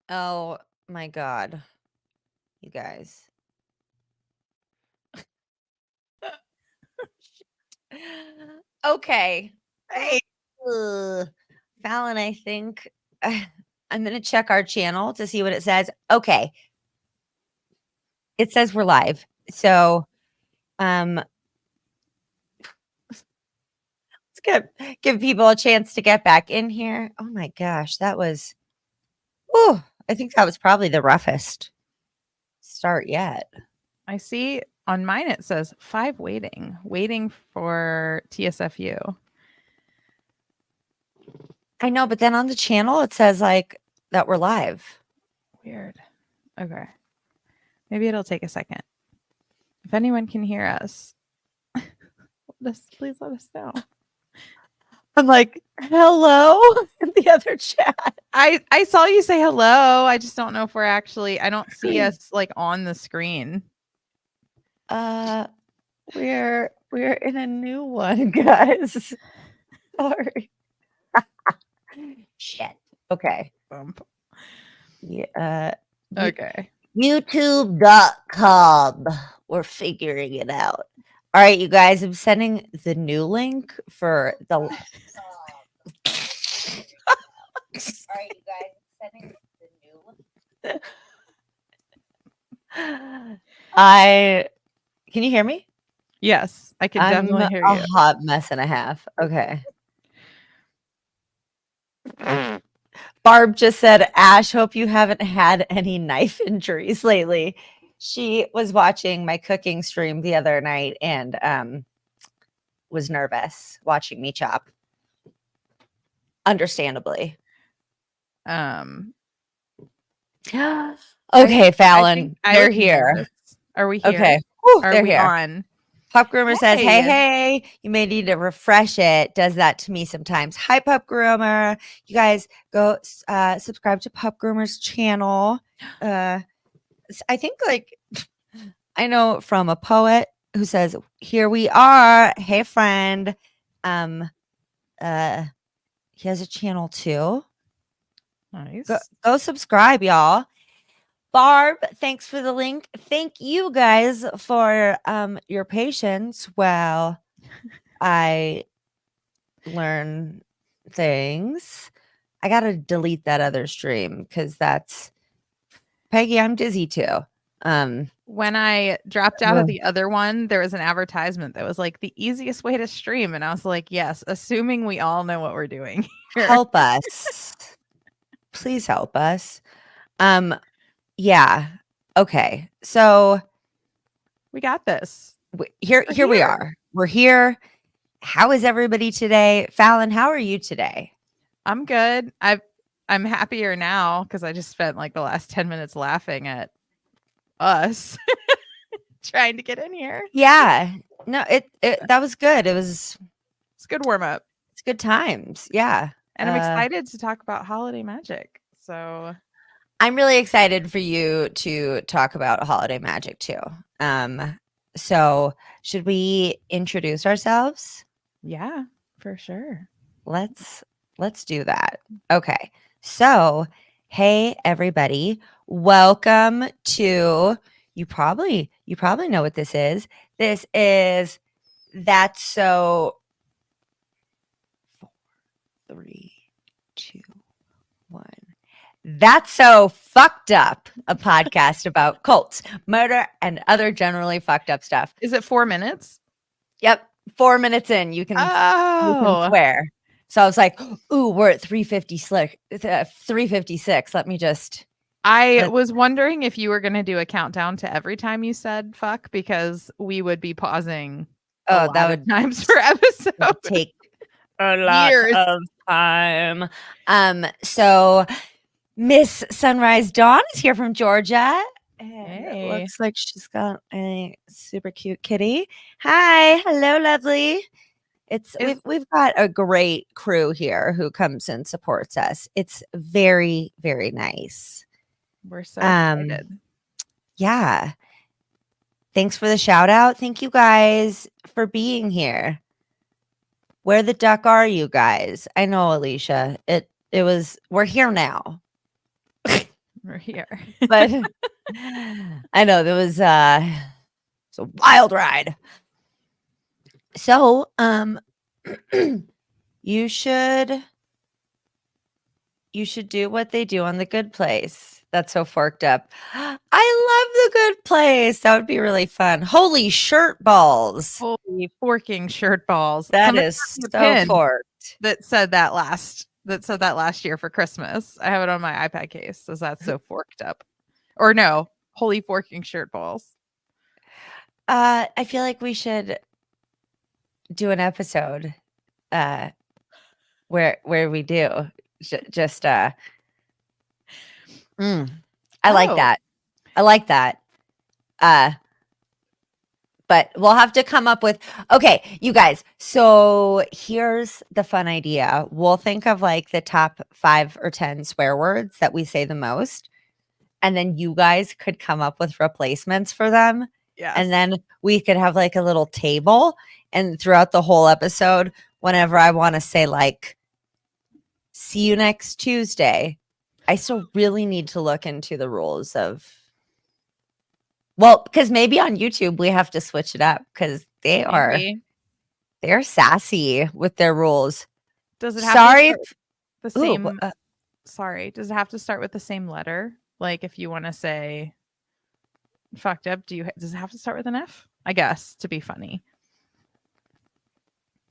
Oh my God, you guys. Okay. Hey. Ugh. Fallon, I think I'm going to check our channel to see what it says. Okay. It says we're live. So, let's give people a chance to get back in here. Oh my gosh, that was, oh, I think that was probably the roughest start yet. I see on mine it says 5 waiting for TSFU. I know, but then on the channel it says like that we're live. Weird. Okay. Maybe it'll take a second. If anyone can hear us, please let us know. I'm like, hello in the other chat. I saw you say hello. I just don't know if I don't see us like on the screen. We're in a new one, guys. Sorry. Shit. Okay. Bump. Yeah. Okay. YouTube.com. We're figuring it out. All right, you guys. I'm sending the new link for the. All right, you guys. I'm sending the new. Can you hear me? Yes, I can I'm definitely hear a you. hot mess and a half. Okay. Barb just said, Ash, hope you haven't had any knife injuries lately. She was watching my cooking stream the other night and was nervous watching me chop. Understandably. Okay, Fallon, you're here. Are we here? Okay. Whew, Are they're we here. on? Pup Groomer says, Hey. hey, you may need to refresh it. Does that to me sometimes. Hi, Pup Groomer. You guys go subscribe to Pup Groomer's channel. I think like I know from a poet who says, here we are. Hey, friend. He has a channel too. Nice. Go subscribe, y'all. Barb, thanks for the link. Thank you guys for your patience while I learn things. I gotta delete that other stream because that's Peggy. I'm dizzy too. When I dropped out of the other one, there was an advertisement that was like the easiest way to stream, and I was like, yes, assuming we all know what we're doing here. Help us, please help us. Yeah. Okay. So we got this. Here we are. We're here. How is everybody today? Fallon, how are you today? I'm good. I'm happier now because I just spent like the last 10 minutes laughing at us trying to get in here. Yeah. No, it that was good. It's a good warm up. It's good times. Yeah. And I'm excited to talk about Holiday Magic. So I'm really excited for you to talk about Holiday Magic too. So should we introduce ourselves? Yeah, for sure. Let's do that. Okay. So, hey everybody, welcome to you probably know what this is. This is That's So 4 3 2 1. That's So Fucked Up, a podcast about cults, murder, and other generally fucked up stuff. Is it 4 minutes? Yep. 4 minutes in, you can swear. So I was like, ooh, we're at 356. Let me just. I was wondering if you were going to do a countdown to every time you said fuck, because we would be pausing a lot of times per episode. Take a lot of time. So Miss Sunrise Dawn is here from Georgia. And it looks like she's got a super cute kitty. Hi, hello, lovely. We've got a great crew here who comes and supports us. It's very, very nice. We're so excited. Yeah. Thanks for the shout out. Thank you guys for being here. Where the duck are you guys? I know, Alicia. We're here now. We're here. But I know there was it's a wild ride. So, you should do what they do on The Good Place. That's so forked up. I love The Good Place. That would be really fun. Holy shirt balls. Holy forking shirt balls. That Somebody is got me a so pin forked. that said that last year for Christmas. I have it on my iPad case. Says that's so forked up. Or no, holy forking shirt balls. I feel like we should do an episode where we do just I like that. I like that. But we'll have to come up with okay, you guys. So here's the fun idea. We'll think of like the top 5 or 10 swear words that we say the most. And then you guys could come up with replacements for them. Yes. And then we could have like a little table. And throughout the whole episode, whenever I want to say like, see you next Tuesday, I still really need to look into the rules of, well, because maybe on YouTube we have to switch it up because they're sassy with their rules. Does it have Sorry. to start the same? Sorry. Does it have to start with the same letter? Like if you want to say fucked up, does it have to start with an F? I guess to be funny.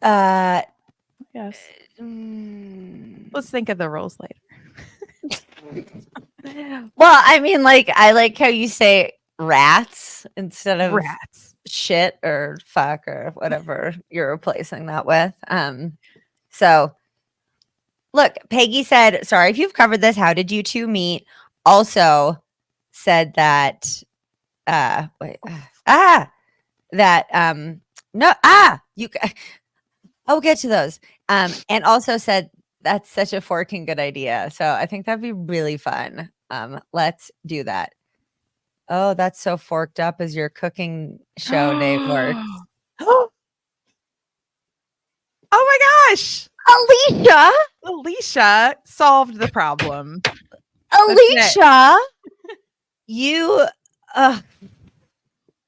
Yes. Let's think of the rules later. Well, I mean, like I like how you say rats instead of rats, shit or fuck or whatever you're replacing that with. So look, Peggy said, sorry if you've covered this. How did you two meet? Also said that I'll get to those. And also said that's such a forking good idea. So I think that'd be really fun. Let's do that. Oh, that's so forked up as your cooking show name works. Oh my gosh. Alicia solved the problem. Alicia, you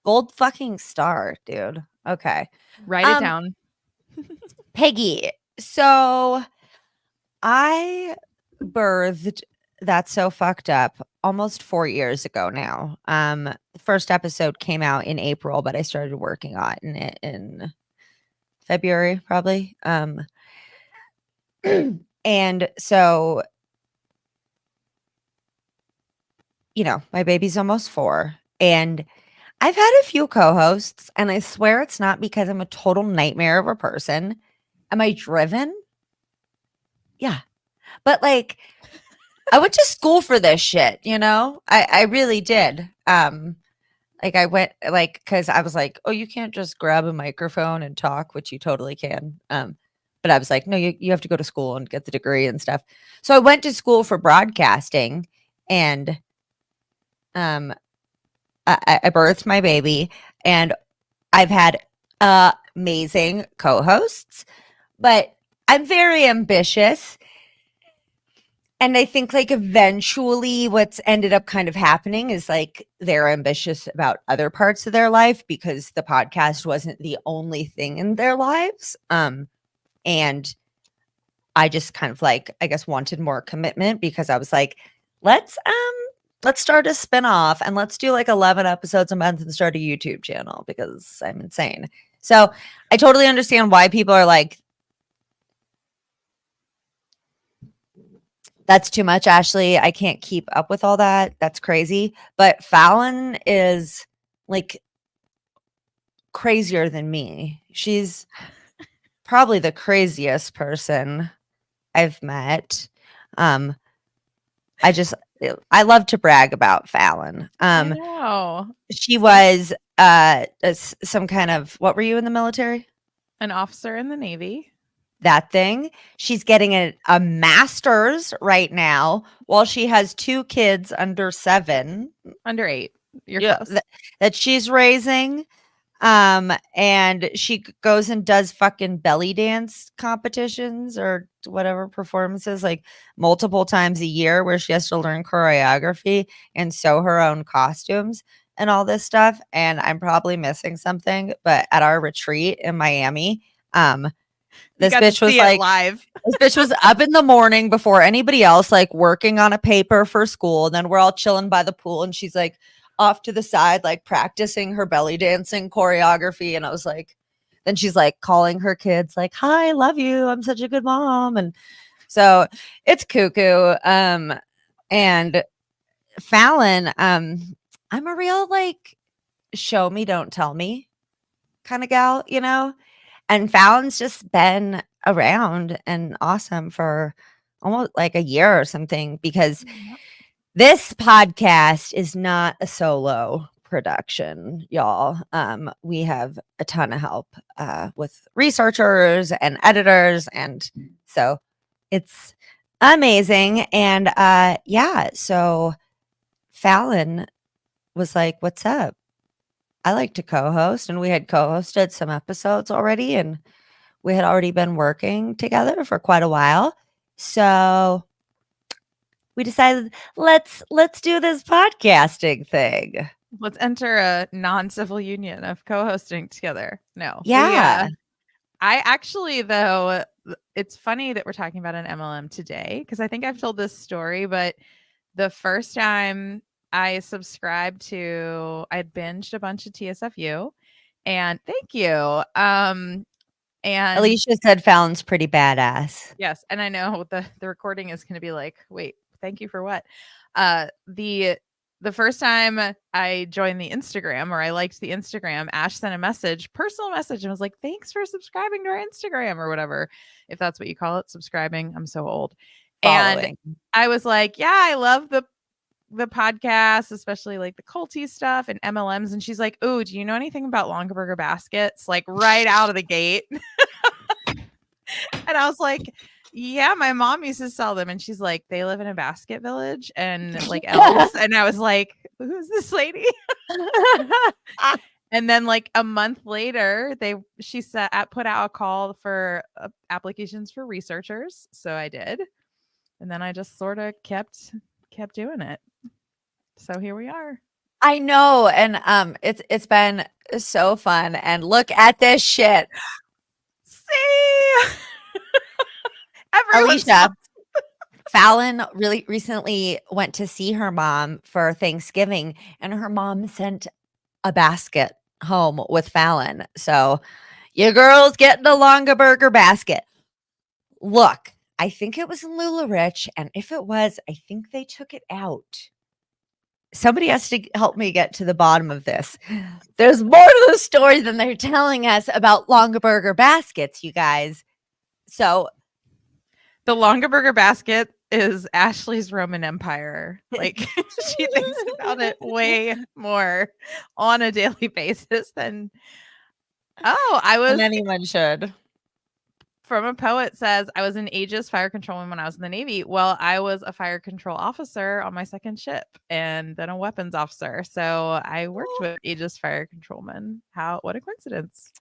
gold fucking star, dude. Okay. Write it down. Peggy. So I birthed That's So Fucked Up almost 4 years ago now. The first episode came out in April, but I started working on it in February, probably. And so, you know, my baby's almost 4, and I've had a few co-hosts, and I swear it's not because I'm a total nightmare of a person. Am I driven? Yeah. But like, I went to school for this shit, you know? I really did. Like I went like because I was like, oh, you can't just grab a microphone and talk, which you totally can. But I was like, no, you have to go to school and get the degree and stuff. So I went to school for broadcasting, and I birthed my baby, and I've had amazing co-hosts, but I'm very ambitious. And I think like eventually what's ended up kind of happening is like they're ambitious about other parts of their life because the podcast wasn't the only thing in their lives. And I just kind of like, I guess, wanted more commitment because I was like, let's start a spinoff and let's do like 11 episodes a month and start a YouTube channel because I'm insane. So I totally understand why people are like, that's too much, Ashley. I can't keep up with all that. That's crazy. But Fallon is like crazier than me. She's probably the craziest person I've met. I love to brag about Fallon. I know. She was some kind of, what were you in the military? An officer in the Navy. That thing. She's getting a master's right now while she has 2 kids under 7. Under 8. You're Yeah, close. that she's raising. And she goes and does fucking belly dance competitions or whatever performances like multiple times a year where she has to learn choreography and sew her own costumes and all this stuff. And I'm probably missing something, but at our retreat in Miami, You this got to bitch was see it like, live. this bitch was up in the morning before anybody else, like working on a paper for school. And then we're all chilling by the pool, and she's like off to the side, like practicing her belly dancing choreography. And I was like, then she's like calling her kids, like, "Hi, love you. I'm such a good mom." And so it's cuckoo. And Fallon, I'm a real like show me, don't tell me kind of gal, you know? And Fallon's just been around and awesome for almost like a year or something because Yep. this podcast is not a solo production, y'all. We have a ton of help with researchers and editors, and so it's amazing. And yeah, so Fallon was like, "What's up? I like to co-host," and we had co-hosted some episodes already, and we had already been working together for quite a while. So we decided let's do this podcasting thing. Let's enter a non-civil union of co-hosting together. No, Yeah. I actually, though, it's funny that we're talking about an MLM today because I think I've told this story, but the first time I subscribed to, I'd binged a bunch of TSFU, and thank you. And Alicia said Fallon's pretty badass. yes, and I know the recording is going to be like, wait, thank you for what? The first time I joined the Instagram or I liked the Instagram, Ash sent a message, personal message, and was like, "Thanks for subscribing to our Instagram," or whatever, if that's what you call it, subscribing. I'm so old. And Following. I was like, "Yeah, I love the podcast, especially like the culty stuff and MLMs." And she's like, "Oh, do you know anything about Longaberger baskets?" Like right out of the gate. And I was like, "Yeah, my mom used to sell them." And she's like, "They live in a basket village and like elves." And I was like, "Who's this lady?" And then like a month later, she said put out a call for applications for researchers. So I did. And then I just sort of kept doing it. So here we are. I know, and it's been so fun. And look at this shit. See, everyone's Alicia, Fallon really recently went to see her mom for Thanksgiving, and her mom sent a basket home with Fallon. So your girl's getting a Longaberger basket. Look, I think it was in Lula Rich, and if it was, I think they took it out. Somebody has to help me get to the bottom of this. There's more to the story than they're telling us about Longaberger baskets, you guys. So the Longaberger basket is Ashley's Roman Empire. Like she thinks about it way more on a daily basis than I was and anyone should. from a poet says I was an Aegis fire controlman when I was in the Navy. Well, I was a fire control officer on my second ship and then a weapons officer. So I worked with Aegis fire controlmen. What a coincidence.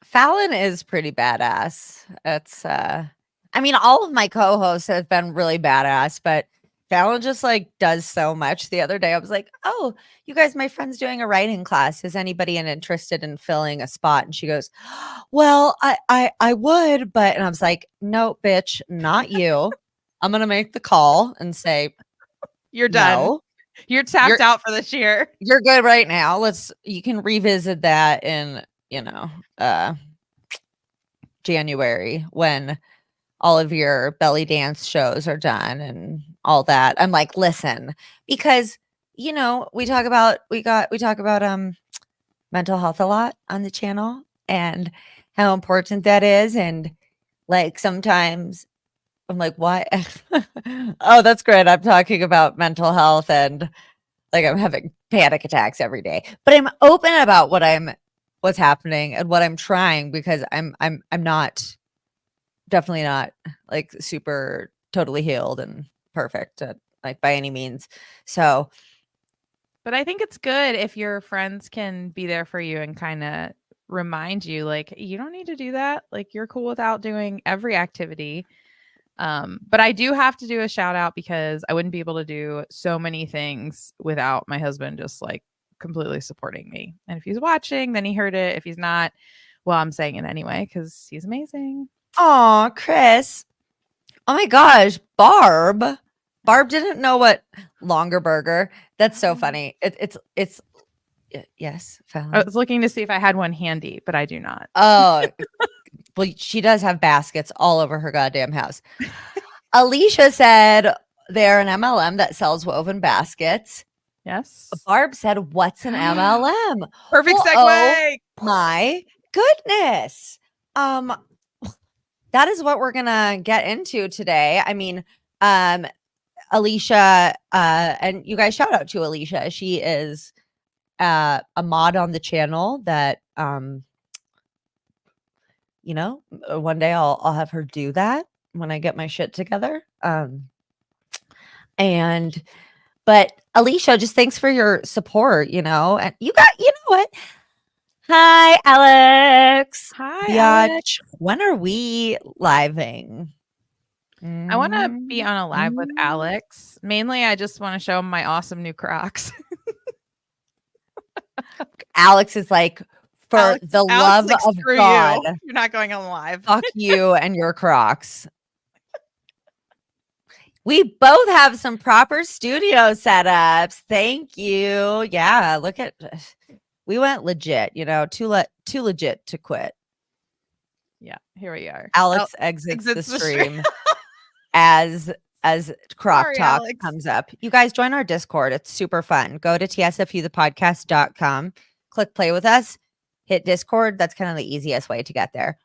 Fallon is pretty badass. It's I mean, all of my co-hosts have been really badass, but Fallon just like does so much. The other day I was like, "Oh, you guys, my friend's doing a writing class. Is anybody interested in filling a spot?" And she goes, "Well, I would, but," and I was like, "No, bitch, not you. I'm gonna make the call and say You're done. no. You're tapped out for this year. You're good right now. You can revisit that in, January when all of your belly dance shows are done and all that." I'm like, "Listen, because we talk about mental health a lot on the channel and how important that is, and like sometimes I'm like, "Why?" Oh, that's great. I'm talking about mental health and like I'm having panic attacks every day. But I'm open about what's happening and what I'm trying because I'm not definitely not like super totally healed and perfect like by any means. So But I think it's good if your friends can be there for you and kind of remind you, like, you don't need to do that. Like, you're cool without doing every activity. But I do have to do a shout out because I wouldn't be able to do so many things without my husband just like completely supporting me. And if he's watching, then he heard it. If he's not, well, I'm saying it anyway because he's amazing. Aw, Chris. Oh my gosh, Barb. Barb didn't know what longer burger. That's so funny. It's yes, I Fallon. was looking to see if I had one handy, but I do not. Oh, well, she does have baskets all over her goddamn house. Alicia said they're an MLM that sells woven baskets. Yes. Barb said, "What's an MLM?" Perfect Well, segue. oh my goodness. That is what we're gonna get into today. I mean, Alicia, and you guys shout out to Alicia. She is a mod on the channel that you know, one day I'll have her do that when I get my shit together. And but Alicia, just thanks for your support, you know. And you know what? Hi, Alex. Hi, Biatch. Alex. When are we living? I want to be on a live with Alex. Mainly, I just want to show him my awesome new Crocs. Alex is like, for the love like, of screw God, you're not going on live. fuck you and your Crocs. We both have some proper studio setups. Thank you. Yeah, look at, we went legit, you know, too legit to quit. Yeah, here we are. Alex exits the stream as Croc Sorry, Talk Alex. comes up. You guys join our Discord. It's super fun. Go to tsfuthepodcast.com, click play with us, hit Discord. That's kind of the easiest way to get there.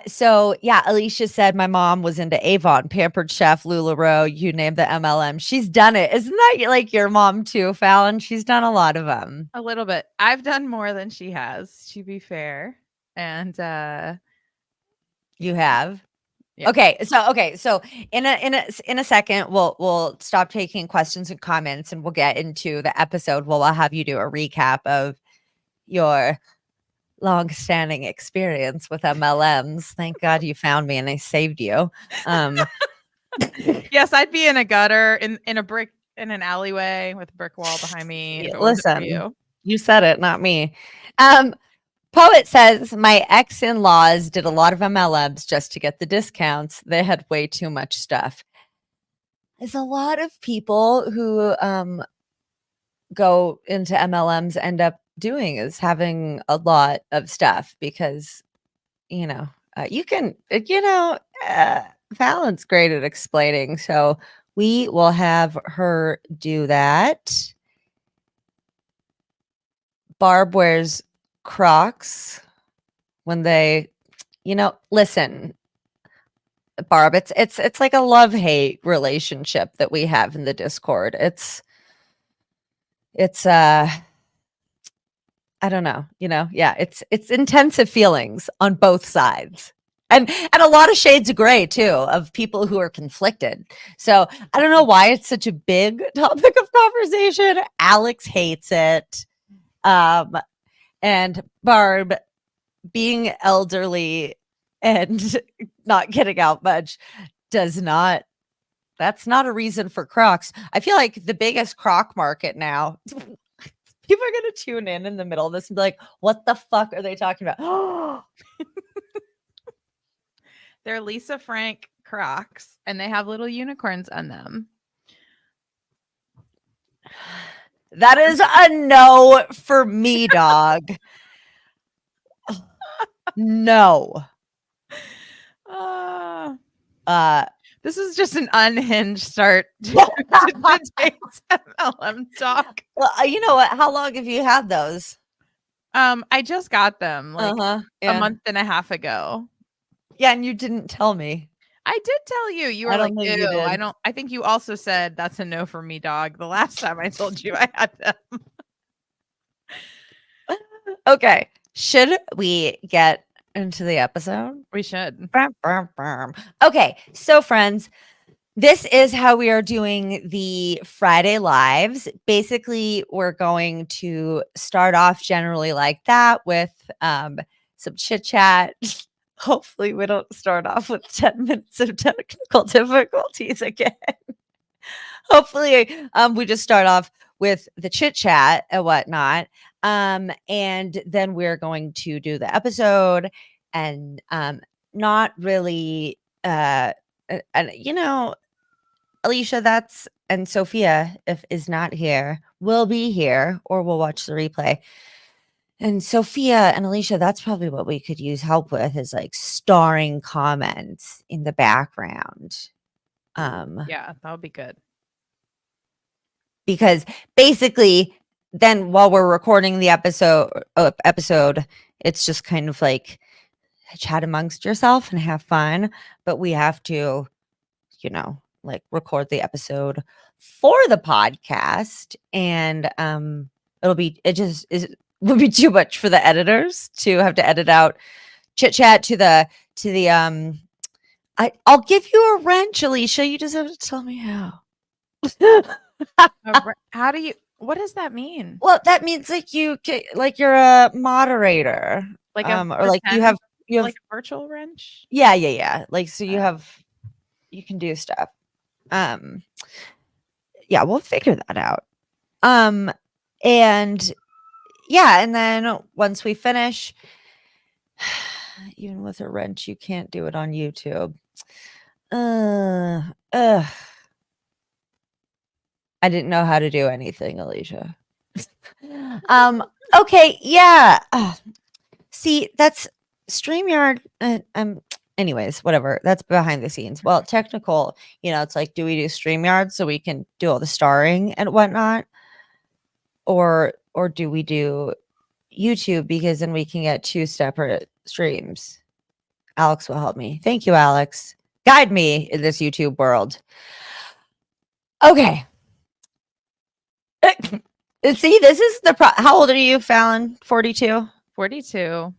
So yeah, Alicia said my mom was into Avon, Pampered Chef, LuLaRoe, you name the MLM. She's done it. Isn't that like your mom too, Fallon? She's done a lot of them. A little bit. I've done more than she has, to be fair. And You have. yeah. Okay, so in a second, we'll stop taking questions and comments, and we'll get into the episode. We'll have you do a recap of your long-standing experience with MLMs. Thank God you found me and I saved you. Yes, I'd be in a gutter in an alleyway with a brick wall behind me. If it wasn't for Listen, you said it, not me. Poet says my ex-in-laws did a lot of MLMs just to get the discounts. They had way too much stuff. There's a lot of people who go into MLMs end up doing is having a lot of stuff because, you know, you can, Fallon's great at explaining. So we will have her do that. Barb wears Crocs when they, listen, Barb, it's like a love-hate relationship that we have in the Discord. It's I don't know, yeah, it's intensive feelings on both sides. And a lot of shades of gray too of people who are conflicted. So I don't know why it's such a big topic of conversation. Alex hates it. And Barb, being elderly and not getting out much, that's not a reason for Crocs. I feel like the biggest Croc market now, people are going to tune in the middle of this and be like, what the fuck are they talking about? They're Lisa Frank Crocs and they have little unicorns on them. That is a no for me, dog. No. This is just an unhinged start to today's MLM talk. Well, you know what? How long have you had those? I just got them like yeah. a month and a half ago. Yeah, and you didn't tell me. I did tell you. You were like, ew. I think you also said that's a no for me, dog. The last time I told you I had them. Okay. Should we get into the episode? We should. Okay. So, friends, This is how we are doing the Friday lives. Basically, we're going to start off generally like that with some chit chat. Hopefully, we don't start off with 10 minutes of technical difficulties again. Hopefully, we just start off with the chit chat and whatnot. And then we're going to do the episode and not really, and Alicia, that's and Sophia, if is not here, will be here or we'll watch the replay. And Sophia and Alicia, that's probably what we could use help with is like starring comments in the background. Yeah, that would be good. Because basically then while we're recording the episode, it's just kind of like chat amongst yourself and have fun, but we have to, like record the episode for the podcast, and it would be too much for the editors to have to edit out chit chat to the I'll give you a wrench, Alicia. You just have to tell me how. How do you? What does that mean? Well, that means like you're a moderator, Like or like you have like a virtual wrench. Yeah. Like so you can do stuff. Yeah, we'll figure that out. And yeah, and then once we finish, even with a wrench, you can't do it on YouTube. I didn't know how to do anything, Alicia. Okay, yeah. See, that's StreamYard. Anyways, whatever. That's behind the scenes. Well, technical, it's like, do we do StreamYard so we can do all the starring and whatnot? Or do we do YouTube because then we can get 2 separate streams? Alex will help me. Thank you, Alex. Guide me in this YouTube world. Okay. See, this is how old are you, Fallon? 42? 42.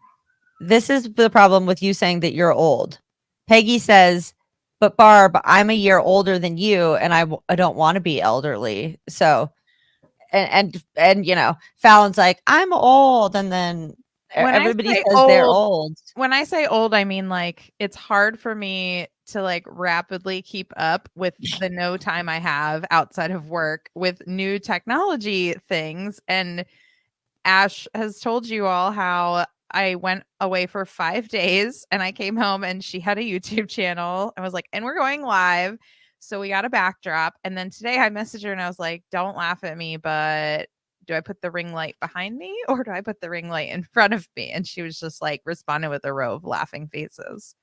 This is the problem with you saying that you're old. Peggy says, but Barb, I'm a year older than you and I don't want to be elderly. So, and Fallon's like, I'm old. And then everybody says they're old. When I say old, I mean like it's hard for me to like rapidly keep up with the no time I have outside of work with new technology things. And Ash has told you all how I went away for 5 days and I came home and she had a YouTube channel. I was like, and we're going live. So we got a backdrop. And then today I messaged her and I was like, don't laugh at me, but do I put the ring light behind me or do I put the ring light in front of me? And she was just like responding with a row of laughing faces.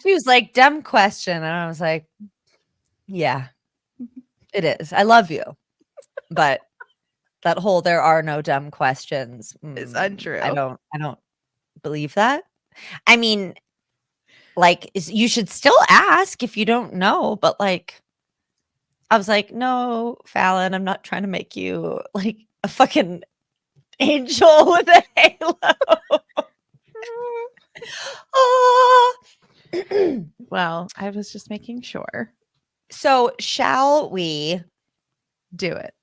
She was like, dumb question. And I was like, yeah, it is. I love you. But that whole there are no dumb questions is untrue. I don't believe that. I mean, like, you should still ask if you don't know, but like, I was like, no, Fallon, I'm not trying to make you like a fucking angel with a halo. Oh. Well, I was just making sure. So, shall we do it?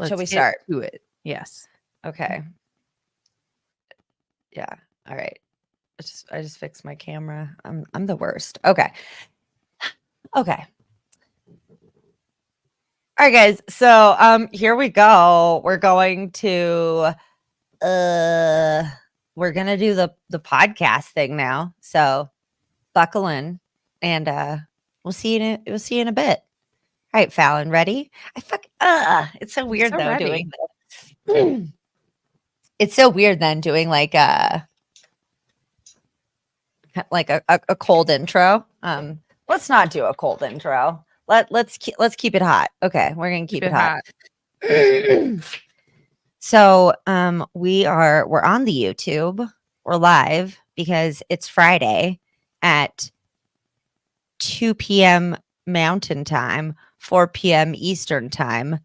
Shall we start? Do it. Yes. Okay. Yeah. All right. I just fixed my camera. I'm the worst. Okay. Okay. All right, guys. So here we go. We're going to we're gonna do the podcast thing now. So buckle in and we'll see you in a bit. All right, Fallon, ready? It's so weird though doing this. It's so weird then doing like a cold intro. Let's not do a cold intro. Let's keep it hot. Okay, we're gonna keep it hot. So we're on the YouTube. We're live because it's Friday at 2 p.m. Mountain Time, 4 p.m. Eastern Time.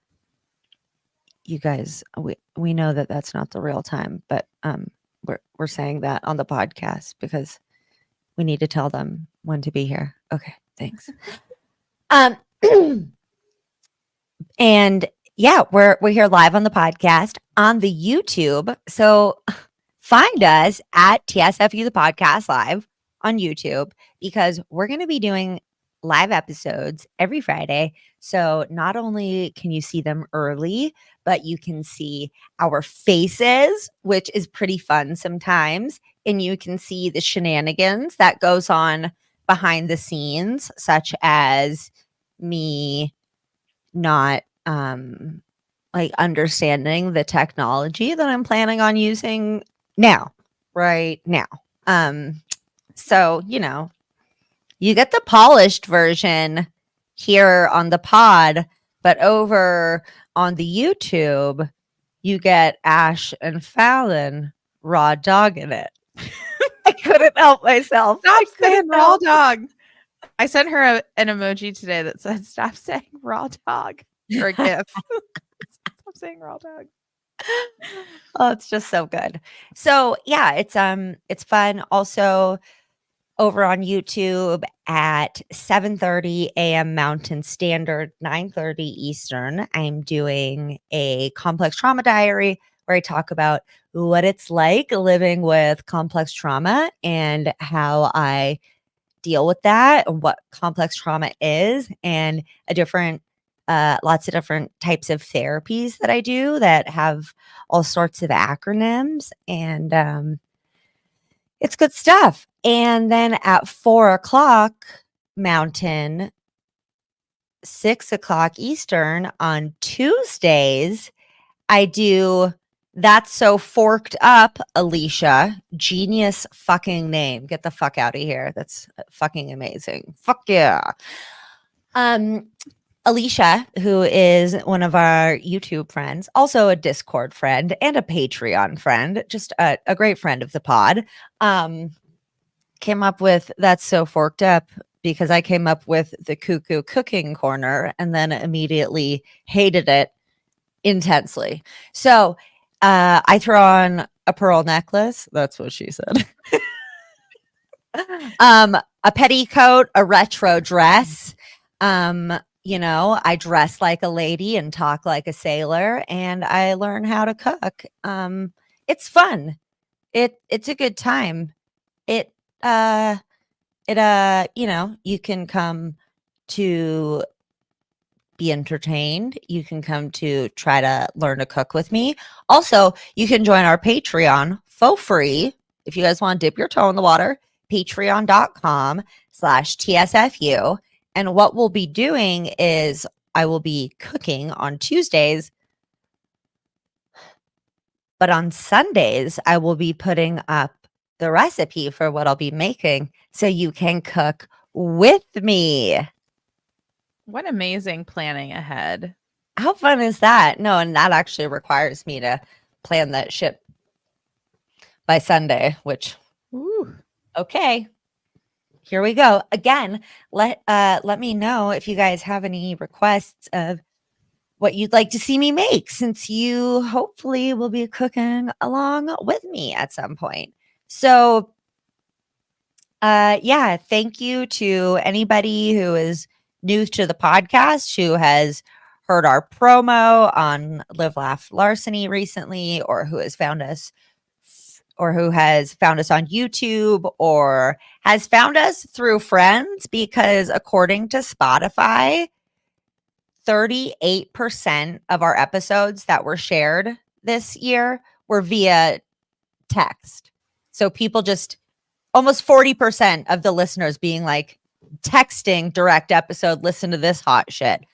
You guys, we know that that's not the real time, but we're saying that on the podcast because We need to tell them when to be here. Okay, thanks. Um, and yeah, we're here live on the podcast on the YouTube. So find us at TSFU the podcast live on YouTube because we're going to be doing live episodes every Friday. So not only can you see them early, but you can see our faces, which is pretty fun sometimes, and you can see the shenanigans that goes on behind the scenes, such as me not like understanding the technology that I'm planning on using now, right now. So, you get the polished version here on the pod, but over on the YouTube, you get Ash and Fallon raw dog in it. I couldn't help myself. Stop saying raw dog. I sent her an emoji today that said, "Stop saying raw dog," or a GIF. Stop saying raw dog. Oh, it's just so good. So yeah, it's fun. Also, over on YouTube at 7:30 a.m. Mountain Standard, 9:30 Eastern, I'm doing a complex trauma diary where I talk about what it's like living with complex trauma and how I deal with that and what complex trauma is and lots of different types of therapies that I do that have all sorts of acronyms and it's good stuff. And then at 4:00 Mountain, 6:00 Eastern on Tuesdays, I do That's So Forked Up, Alicia. Genius fucking name. Get the fuck out of here. That's fucking amazing. Fuck yeah. Alicia, who is one of our YouTube friends, also a Discord friend and a Patreon friend, just a great friend of the pod, came up with That's So Forked Up because I came up with the cuckoo cooking corner and then immediately hated it intensely. So I throw on a pearl necklace. That's what she said. A petticoat, a retro dress. I dress like a lady and talk like a sailor, and I learn how to cook. It's fun. It's a good time. It you can come to be entertained. You can come to try to learn to cook with me. Also, you can join our Patreon for free if you guys want to dip your toe in the water. Patreon.com/TSFU. And what we'll be doing is I will be cooking on Tuesdays, but on Sundays, I will be putting up the recipe for what I'll be making so you can cook with me. What amazing planning ahead. How fun is that? No, and that actually requires me to plan that shit by Sunday, which, okay. Here we go. Again, let me know if you guys have any requests of what you'd like to see me make, since you hopefully will be cooking along with me at some point. So, yeah, thank you to anybody who is new to the podcast, who has heard our promo on Live Laugh Larceny recently, or who has found us on YouTube, or has found us through friends, because according to Spotify, 38% of our episodes that were shared this year were via text. So people just almost 40% of the listeners being like, texting direct episode, listen to this hot shit.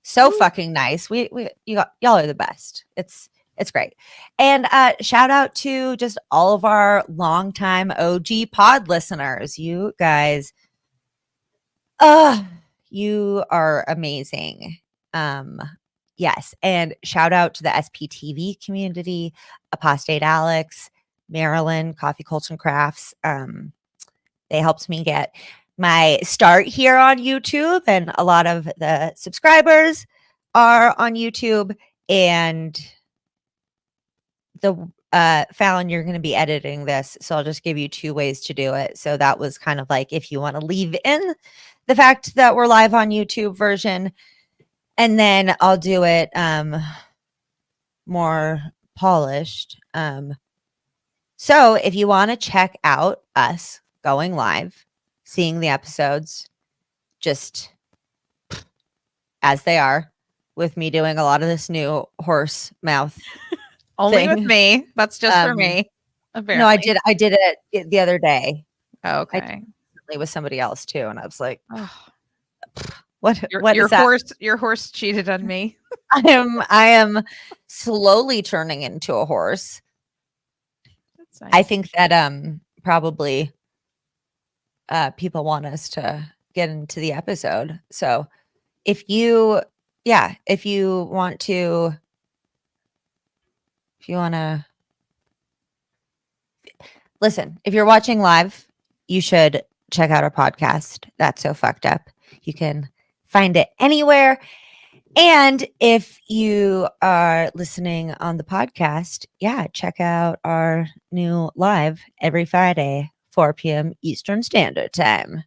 So fucking nice. Y'all are the best. It's great. And shout out to just all of our longtime OG pod listeners. You guys, you are amazing. Yes. And shout out to the SPTV community, Apostate Alex, Marilyn, Coffee Colton Crafts. They helped me get my start here on YouTube, and a lot of the subscribers are on YouTube. And the Fallon, you're going to be editing this, so I'll just give you 2 ways to do it. So that was kind of like if you want to leave in the fact that we're live on YouTube version, and then I'll do it more polished. So if you want to check out us going live, seeing the episodes just as they are, with me doing a lot of this new horse mouth Only with thing. me. That's just for me. No, Apparently. I did it the other day. I Okay. did it with somebody else too, and I was like, Oh, what is that? Your horse cheated on me. I am slowly turning into a horse. That's nice. I think that probably people want us to get into the episode. So if you want to listen, if you're watching live, you should check out our podcast. That's So Fucked Up. You can find it anywhere. And if you are listening on the podcast, check out our new live every Friday, 4 p.m. Eastern Standard Time.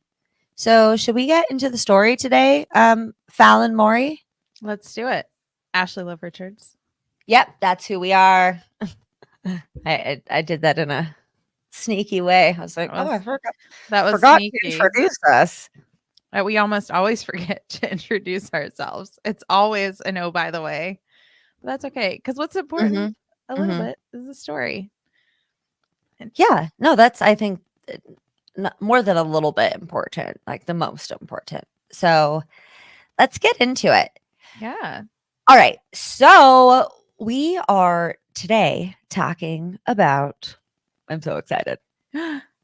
So should we get into the story today, Fallon Maury? Let's do it. Ashley Love Richards. Yep, that's who we are. I did that in a sneaky way. I was like, I forgot sneaky. to introduce us. We almost always forget to introduce ourselves. It's always a no, by the way. But that's okay. Because what's important a little bit is the story. Yeah, no, that's, I think, more than a little bit important, like the most important. So let's get into it. Yeah. All right. So we are today talking about, I'm so excited.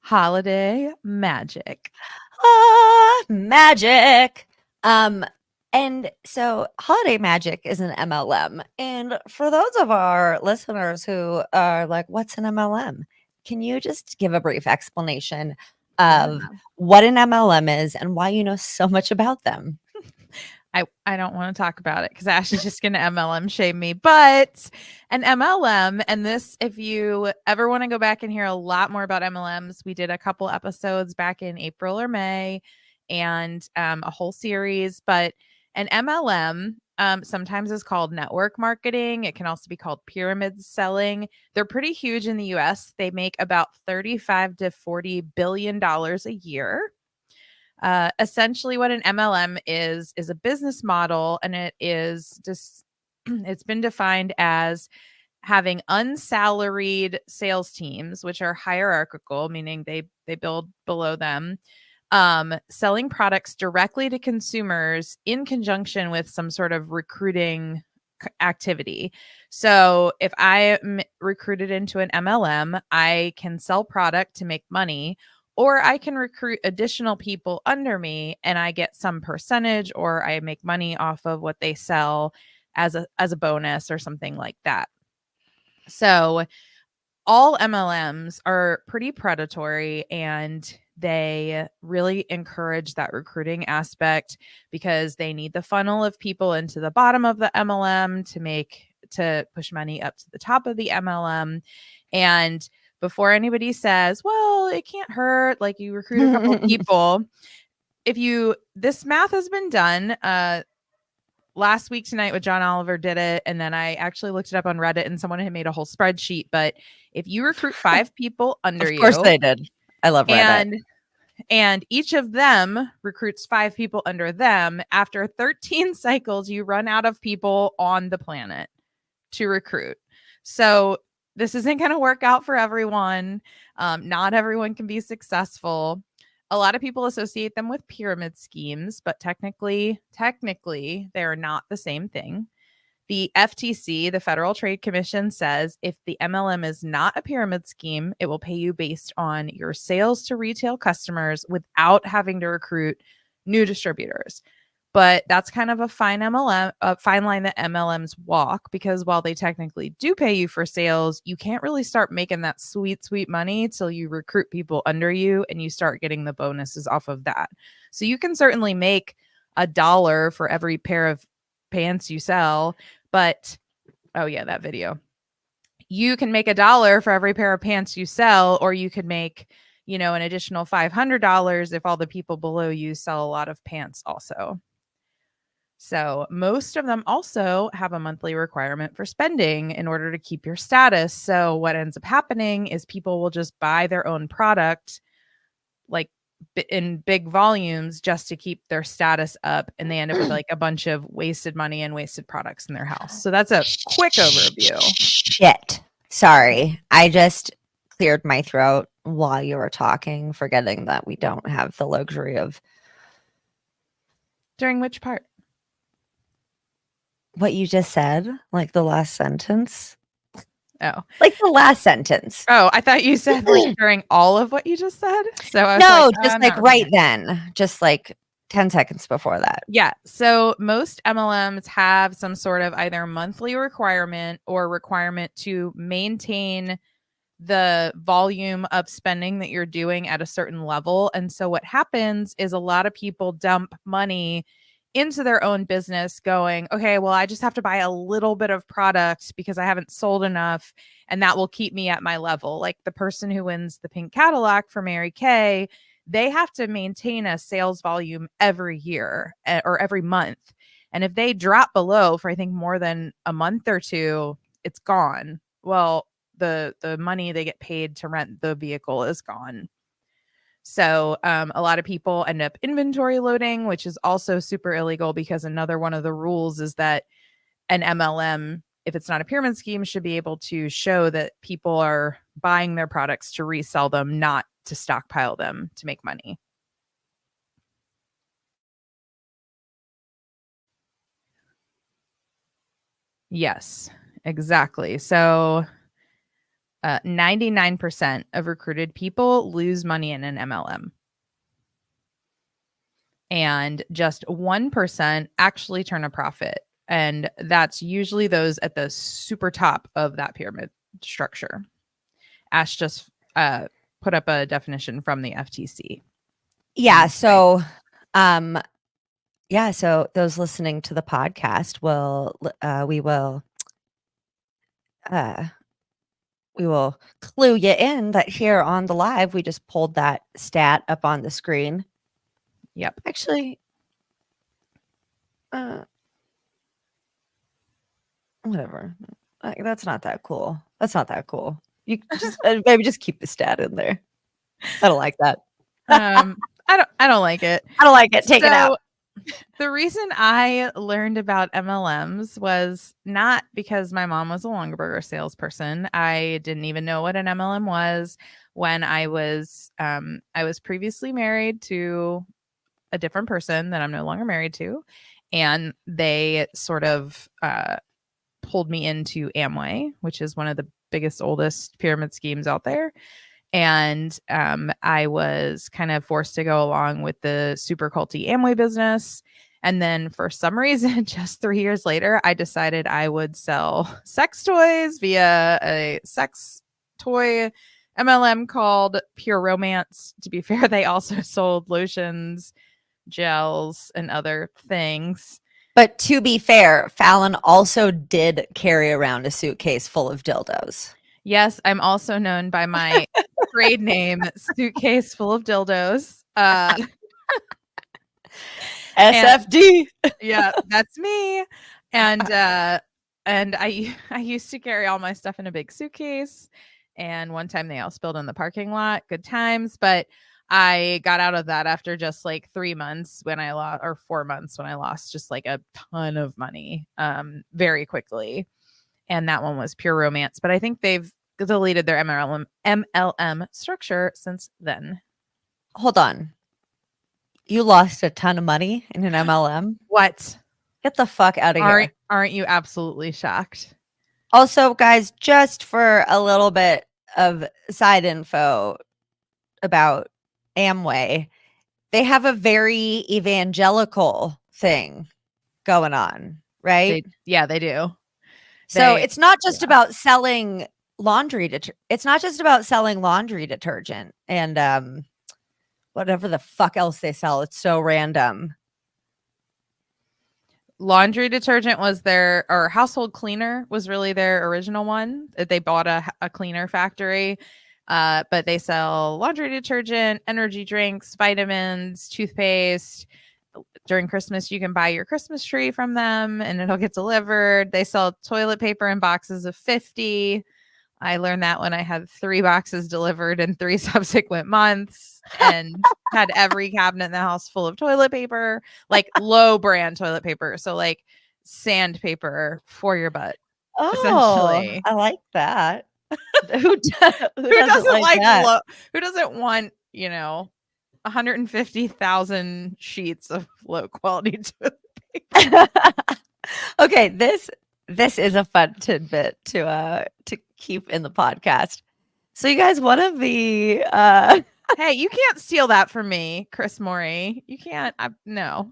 Holiday Magic. Magic. And so Holiday Magic is an MLM. And for those of our listeners who are like, what's an MLM? Can you just give a brief explanation of what an MLM is and why you know so much about them? I don't want to talk about it because Ash is just going to MLM shame me. But an MLM, and this, if you ever want to go back and hear a lot more about MLMs, we did a couple episodes back in April or May and a whole series. But an MLM sometimes is called network marketing. It can also be called pyramid selling. They're pretty huge in the US. They make about $35 to $40 billion a year. Essentially what an MLM is a business model, and it is just it's been defined as having unsalaried sales teams, which are hierarchical, meaning they build below them, selling products directly to consumers in conjunction with some sort of recruiting activity. So if I am recruited into an MLM, I can sell product to make money, or I can recruit additional people under me and I get some percentage, or I make money off of what they sell as a bonus or something like that. So all MLMs are pretty predatory, and they really encourage that recruiting aspect because they need the funnel of people into the bottom of the MLM to push money up to the top of the MLM. And before anybody says, well, it can't hurt, like you recruit a couple people, this math has been done last week tonight with John Oliver did it. And then I actually looked it up on Reddit and someone had made a whole spreadsheet. But if you recruit 5 people under you. Of course they did. I love Reddit. And each of them recruits 5 people under them. After 13 cycles, you run out of people on the planet to recruit. So this isn't going to work out for everyone. Not everyone can be successful. A lot of people associate them with pyramid schemes, but technically, they are not the same thing. The FTC, the Federal Trade Commission, says if the MLM is not a pyramid scheme, it will pay you based on your sales to retail customers without having to recruit new distributors. But that's kind of a fine line that MLMs walk, because while they technically do pay you for sales, you can't really start making that sweet, sweet money till you recruit people under you and you start getting the bonuses off of that. So you can certainly make $1 for every pair of pants you sell, but oh yeah, that video. you can make $1 for every pair of pants you sell, or you could make, an additional $500 if all the people below you sell a lot of pants also. So most of them also have a monthly requirement for spending in order to keep your status. So what ends up happening is people will just buy their own product like in big volumes just to keep their status up, and they end up with like a bunch of wasted money and wasted products in their house. So that's a quick overview. Shit. Sorry. I just cleared my throat while you were talking, forgetting that we don't have the luxury of During which part? what you just said, like the last sentence. Oh. Like the last sentence. Oh, I thought you said like during all of what you just said. So I was No, like, just like right then, just like 10 seconds before that. Yeah. So most MLMs have some sort of either monthly requirement or requirement to maintain the volume of spending that you're doing at a certain level. And so what happens is a lot of people dump money into their own business going, okay, well, I just have to buy a little bit of product because I haven't sold enough, and that will keep me at my level. Like the person who wins the pink Cadillac for Mary Kay, they have to maintain a sales volume every year or every month. And if they drop below for, I think, more than a month or two, it's gone. Well, the money they get paid to rent the vehicle is gone. So a lot of people end up inventory loading, which is also super illegal, because another one of the rules is that an MLM, if it's not a pyramid scheme, should be able to show that people are buying their products to resell them, not to stockpile them to make money. Yes, exactly. So 99% of recruited people lose money in an MLM. And just 1% actually turn a profit. And that's usually those at the super top of that pyramid structure. Ash just put up a definition from the FTC. Yeah. So, so those listening to the podcast we will clue you in that here on the live, we just pulled that stat up on the screen. Yep. Actually, whatever. That's not that cool. That's not that cool. You just maybe just keep the stat in there. I don't like that. I don't like it. I don't like it. Take it out. The reason I learned about MLMs was not because my mom was a Longaberger salesperson. I didn't even know what an MLM was when I was previously married to a different person that I'm no longer married to, and they sort of pulled me into Amway, which is one of the biggest, oldest pyramid schemes out there. And I was kind of forced to go along with the super culty Amway business. And then for some reason, just 3 years later, I decided I would sell sex toys via a sex toy MLM called Pure Romance. To be fair, they also sold lotions, gels, and other things. But to be fair, Fallon also did carry around a suitcase full of dildos. Yes, I'm also known by my trade name, Suitcase Full of Dildos. SFD. Yeah, that's me. And I used to carry all my stuff in a big suitcase. And one time they all spilled in the parking lot. Good times. But I got out of that after just like 3 months when I lost, or 4 months when I lost just like a ton of money very quickly. And that one was Pure Romance. But I think they've deleted their MLM structure since then. Hold on. You lost a ton of money in an MLM? What? Get the fuck out of here. Aren't you absolutely shocked? Also, guys, just for a little bit of side info about Amway, they have a very evangelical thing going on, right? They do. So it's not just about selling laundry it's not just about selling laundry detergent and whatever the fuck else they sell. It's so random. laundry detergent was or household cleaner was really their original one. They bought a cleaner factory, but they sell laundry detergent, energy drinks, vitamins, toothpaste. During Christmas, you can buy your Christmas tree from them and it'll get delivered. They sell toilet paper in boxes of 50. I learned that when I had 3 boxes delivered in 3 subsequent months and had every cabinet in the house full of toilet paper, like low brand toilet paper. So like sandpaper for your butt, Oh, essentially. I like that. Who Who doesn't doesn't like that? who doesn't want, 150,000 sheets of low quality toilet paper? Okay, this is a fun tidbit to keep in the podcast. So you guys, one of the Hey, you can't steal that from me, Chris Morey. You can't. No.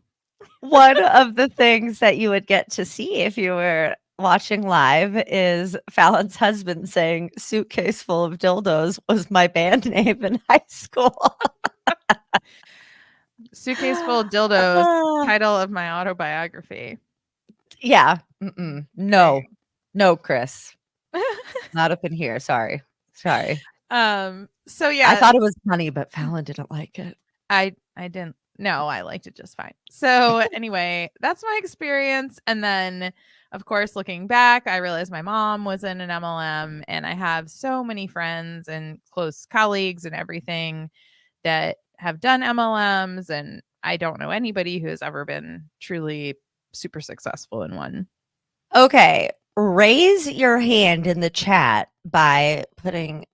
one of the things that you would get to see if you were watching live is Fallon's husband saying "suitcase full of dildos" was my band name in high school. Suitcase full of dildos, title of my autobiography. Yeah. No. No, Chris. Not up in here. Sorry. So I yeah, thought it was funny, but Fallon didn't like it. I didn't. No, I liked it just fine. So anyway, that's my experience. And then, of course, looking back, I realized my mom was in an MLM, and I have so many friends and close colleagues and everything that have done MLMs, and I don't know anybody who has ever been truly super successful in one. Okay. Raise your hand in the chat by putting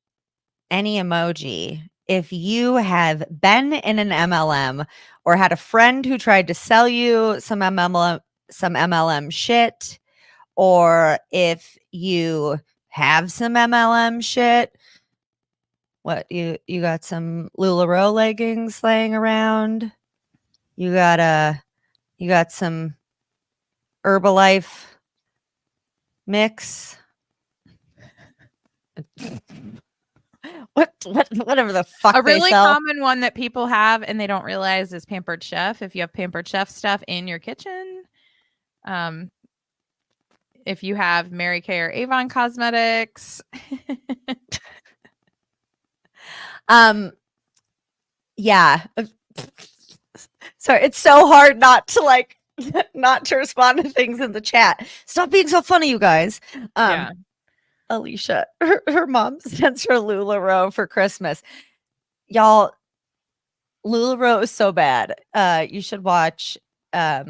any emoji if you have been in an MLM or had a friend who tried to sell you some MLM shit, or if you have some MLM shit. What, you got some LuLaRoe leggings laying around? You got some Herbalife mix? Whatever the fuck A they really sell. common one that people have and they don't realize is Pampered Chef. If you have Pampered Chef stuff in your kitchen, if you have Mary Kay or Avon Cosmetics. Yeah. Sorry, it's so hard not to not to respond to things in the chat. Stop being so funny, you guys. Yeah. Alicia, her mom sends her LuLaRoe for Christmas. Y'all, LuLaRoe is so bad. You should watch. Yeah,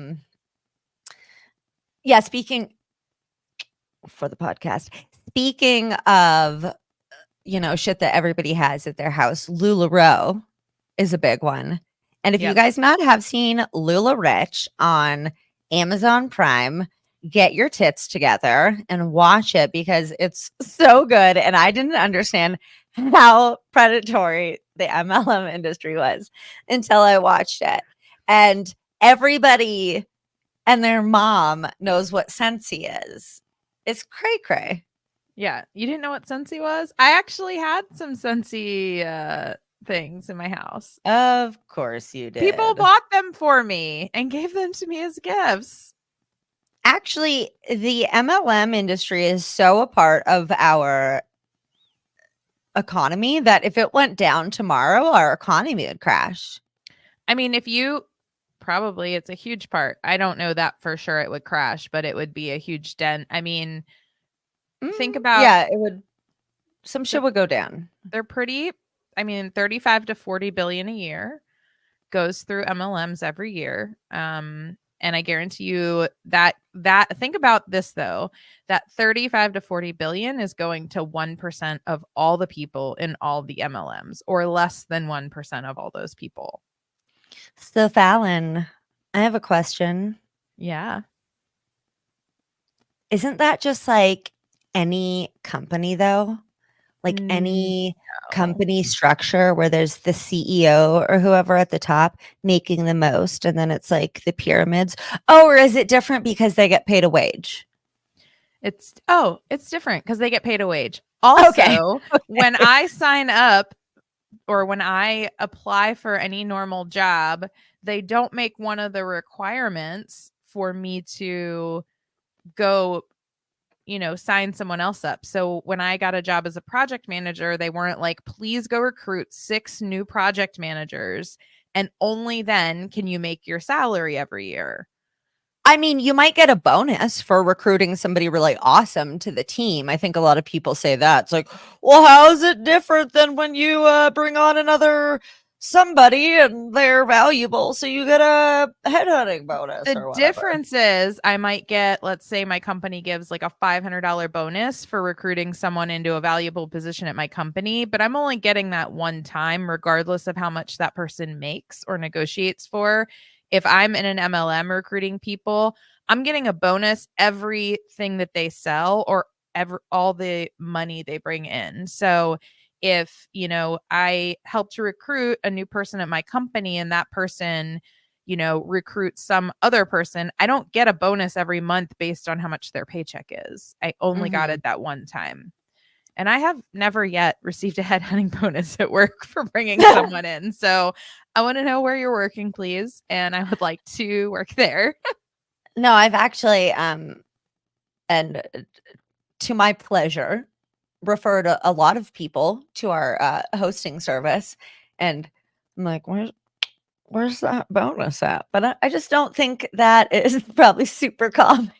speaking for the podcast. Speaking of, shit that everybody has at their house, LuLaRoe is a big one. And if you guys not have seen Lula Rich on Amazon Prime, get your tits together and watch it because it's so good. And I didn't understand how predatory the MLM industry was until I watched it. And everybody and their mom knows what Scentsy is. It's cray-cray. Yeah. You didn't know what Scentsy was? I actually had some Scentsy things in my house. Of course you did. People bought them for me and gave them to me as gifts. Actually, the MLM industry is so a part of our economy that if it went down tomorrow, our economy would crash. I mean, probably it's a huge part. I don't know that for sure it would crash, but it would be a huge dent. I mean, think about. Yeah, it would. Some shit would go down. They're pretty. I mean, 35 to 40 billion a year goes through MLMs every year. And I guarantee you that think about this though, that 35 to 40 billion is going to 1% of all the people in all the MLMs, or less than 1% of all those people. So Fallon, I have a question. Yeah. Isn't that just like any company though? Like any company structure where there's the CEO or whoever at the top making the most, and then it's like the pyramids. Oh, or is it different because they get paid a wage? It's different because they get paid a wage. Also, when I sign up or when I apply for any normal job, they don't make one of the requirements for me to go, sign someone else up. So when I got a job as a project manager, they weren't like, please go recruit 6 new project managers, and only then can you make your salary every year. I mean, you might get a bonus for recruiting somebody really awesome to the team. I think a lot of people say that. It's like, well, how is it different than when you bring on another somebody and they're valuable, so you get a headhunting bonus The or whatever? difference is I might get, let's say my company gives like a $500 bonus for recruiting someone into a valuable position at my company, but I'm only getting that one time, regardless of how much that person makes or negotiates for. If I'm in an MLM recruiting people, I'm getting a bonus everything that they sell or all the money they bring in. So if, I help to recruit a new person at my company and that person, recruit some other person, I don't get a bonus every month based on how much their paycheck is. I only got it that one time. And I have never yet received a headhunting bonus at work for bringing someone in. So I want to know where you're working, please. And I would like to work there. No, I've actually, and to my pleasure, referred a lot of people to our hosting service. And I'm like, where's that bonus at? But I just don't think that is probably super common.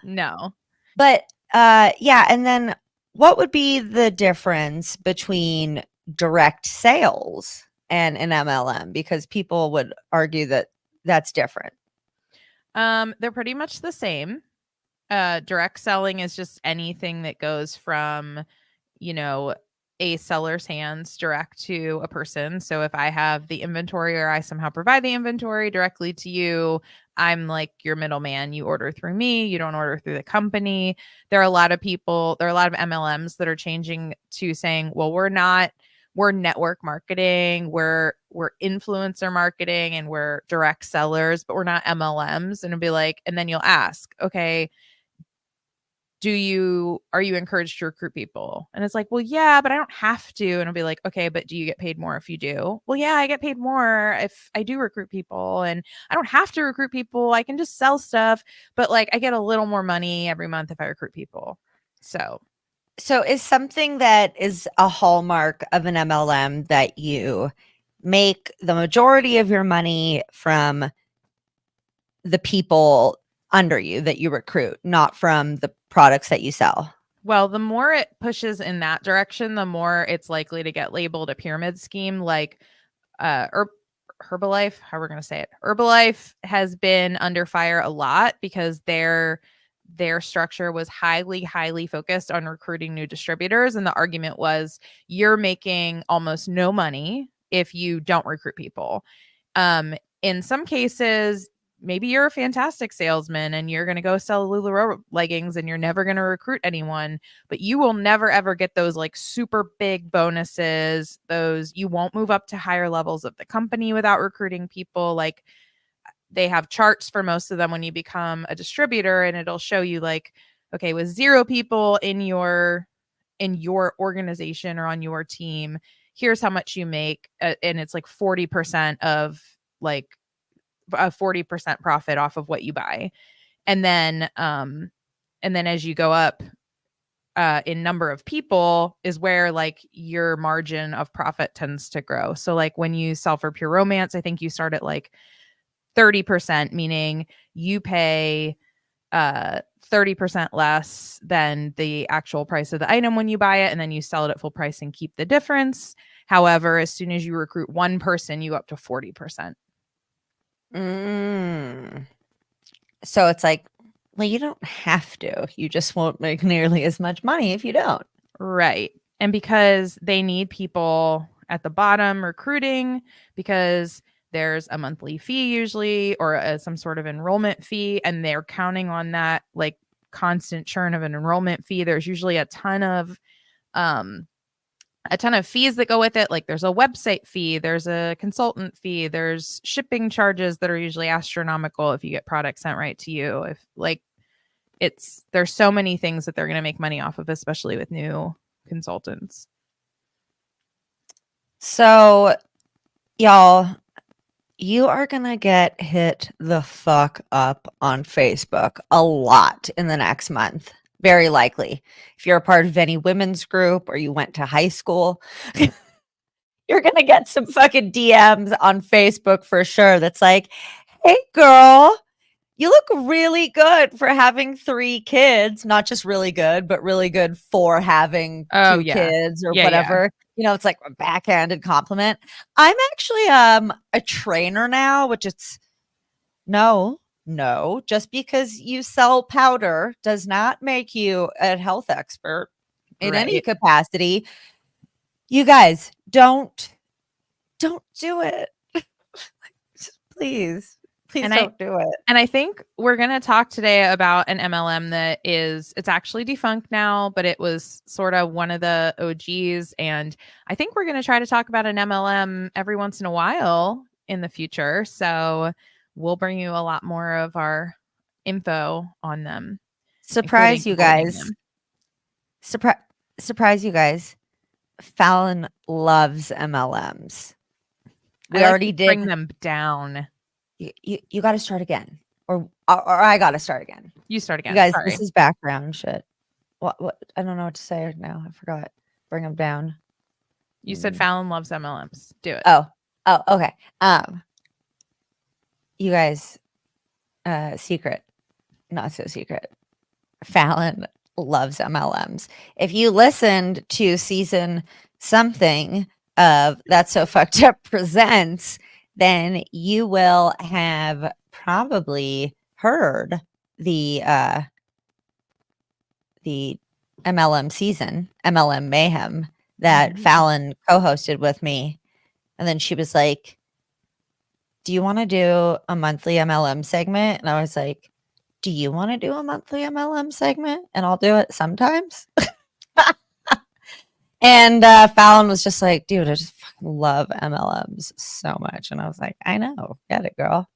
No. But yeah, and then what would be the difference between direct sales and an MLM? Because people would argue that that's different. They're pretty much the same. Direct selling is just anything that goes from, a seller's hands direct to a person. So if I have the inventory or I somehow provide the inventory directly to you, I'm like your middleman. You order through me, you don't order through the company. There are a lot of MLMs that are changing to saying, well, we're network marketing, we're influencer marketing, and we're direct sellers, but we're not MLMs. And it'll be like, and then you'll ask, okay, are you encouraged to recruit people? And it's like, well, yeah, but I don't have to. And I'll be like, okay, but do you get paid more if you do? Well, yeah, I get paid more if I do recruit people, and I don't have to recruit people. I can just sell stuff, but like I get a little more money every month if I recruit people. So is something that is a hallmark of an MLM that you make the majority of your money from the people under you that you recruit, not from the products that you sell? well, the more it pushes in that direction, the more it's likely to get labeled a pyramid scheme, like Herbalife, how we're going to say it. Herbalife has been under fire a lot because their structure was highly focused on recruiting new distributors, and the argument was you're making almost no money if you don't recruit people. In some cases, maybe you're a fantastic salesman and you're going to go sell Lululemon leggings and you're never going to recruit anyone, but you will never ever get those like super big bonuses. You won't move up to higher levels of the company without recruiting people. Like they have charts for most of them when you become a distributor, and it'll show you like, okay, with 0 people in your organization or on your team, here's how much you make. And it's like 40% of like a 40% profit off of what you buy. And then as you go up in number of people is where like your margin of profit tends to grow. So like when you sell for Pure Romance, I think you start at like 30%, meaning you pay 30% less than the actual price of the item when you buy it, and then you sell it at full price and keep the difference. However, as soon as you recruit one person, you go up to 40%. So it's like, well, you don't have to. You just won't make nearly as much money if you don't. Right. And because they need people at the bottom recruiting, because there's a monthly fee usually or some sort of enrollment fee, and they're counting on that like constant churn of an enrollment fee. There's usually a ton of fees that go with it. Like there's a website fee, there's a consultant fee, there's shipping charges that are usually astronomical if you get products sent right to you. If like there's so many things that they're going to make money off of, especially with new consultants. So, y'all, You are going to get hit the fuck up on Facebook a lot in the next month. Very likely. If you're a part of any women's group or you went to high school, you're going to get some fucking DMs on Facebook for sure. That's like, hey, girl, you look really good for having 3 kids. Not just really good, but really good for having Oh 2 yeah. kids or Yeah. whatever. It's like a backhanded compliment. I'm actually a trainer now, which it's no, no, just because you sell powder does not make you a health expert in any Right. capacity. You guys don't do it. Please. Please And I don't do it. and I think we're going to talk today about an MLM that it's actually defunct now, but it was sort of one of the OGs. And I think we're going to try to talk about an MLM every once in a while in the future. So we'll bring you a lot more of our info on them, including Surprise you avoiding guys. them. Surprise you guys. Fallon loves MLMs. I We like to already bring did. them down. You got to start again, or I got to start again. You start You again. guys, Sorry. this is background shit. What? I don't know what to say now. I forgot. Bring them down. You said Mm. Fallon loves MLMs. Do it. Oh, okay. You guys, secret, not so secret. Fallon loves MLMs. If you listened to season something of That's So Fucked Up Presents, then you will have probably heard the MLM season, MLM Mayhem, that Mhm. Fallon co-hosted with me. And then she was like, do you want to do a monthly MLM segment? And I was like, do you want to do a monthly MLM segment? And I'll do it sometimes. And Fallon was just like, dude, I just fucking love MLMs so much. And I was like, I know. Get it, girl.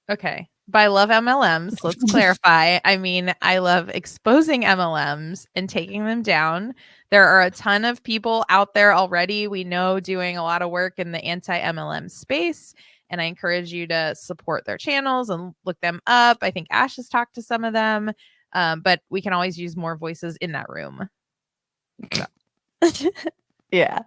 Okay. By love MLMs, let's clarify. I mean, I love exposing MLMs and taking them down. There are a ton of people out there already, we know, doing a lot of work in the anti MLM space. And I encourage you to support their channels and look them up. I think Ash has talked to some of them, but we can always use more voices in that room. Yeah.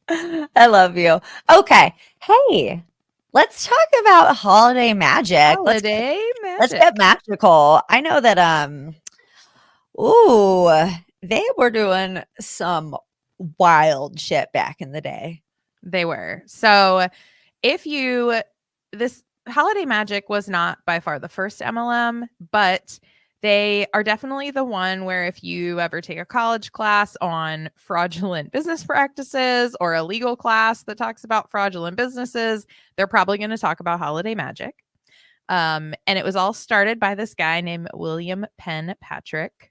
I love you. Okay. Hey, let's talk about holiday magic. Holiday Let's magic. get magical. I know that ooh, they were doing some wild shit back in the day. They were. So this Holiday Magic was not by far the first MLM, but they are definitely the one where if you ever take a college class on fraudulent business practices or a legal class that talks about fraudulent businesses, they're probably going to talk about Holiday Magic. And it was all started by this guy named William Penn Patrick.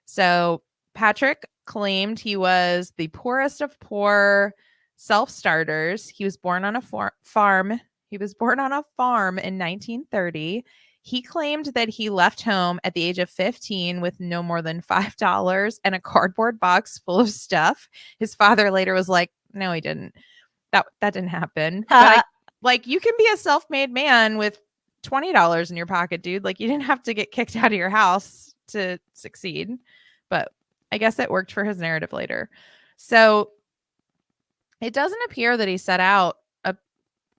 So Patrick claimed he was the poorest of poor self-starters. He was born on a farm. He was born on a farm in 1930. He claimed that he left home at the age of 15 with no more than $5 and a cardboard box full of stuff. His father later was like, "No, he didn't. That didn't happen." But you can be a self-made man with $20 in your pocket, dude. Like, you didn't have to get kicked out of your house to succeed. But I guess it worked for his narrative later. So it doesn't appear that he set out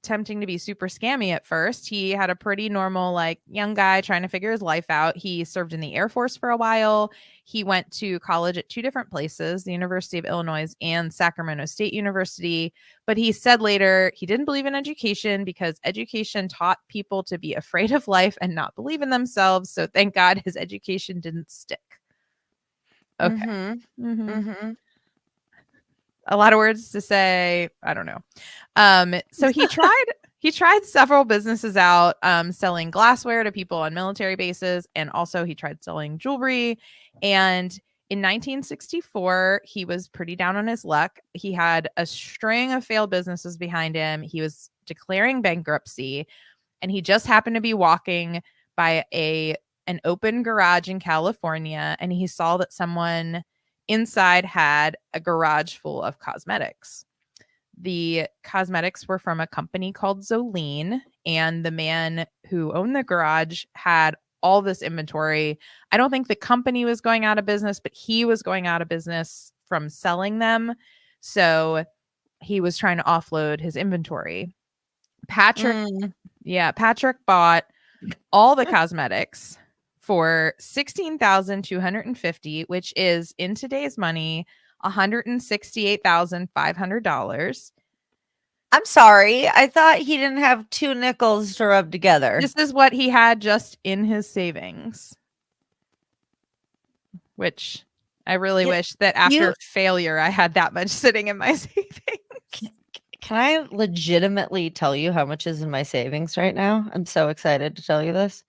attempting to be super scammy at first. He had a pretty normal, like, young guy trying to figure his life out. He served in the Air Force for a while. He went to college at 2 different places, the University of Illinois and Sacramento State University. But he said later he didn't believe in education because education taught people to be afraid of life and not believe in themselves. So thank God his education didn't stick. Okay. Mm-hmm. Mm-hmm. Mm-hmm. A lot of words to say. I don't know. So he tried several businesses out, selling glassware to people on military bases, and also he tried selling jewelry. And in 1964, he was pretty down on his luck. He had a string of failed businesses behind him. He was declaring bankruptcy, and he just happened to be walking by an open garage in California, and he saw that someone inside had a garage full of cosmetics. The cosmetics were from a company called Zoline, and the man who owned the garage had all this inventory. I don't think the company was going out of business, but he was going out of business from selling them. So he was trying to offload his inventory. Patrick, Mm. Patrick bought all the cosmetics for $16,250, which is in today's money $168,500. I'm sorry. I thought he didn't have 2 nickels to rub together. This is what he had just in his savings, which I really Yeah, wish that after failure, I had that much sitting in my savings. Can I legitimately tell you how much is in my savings right now? I'm so excited to tell you this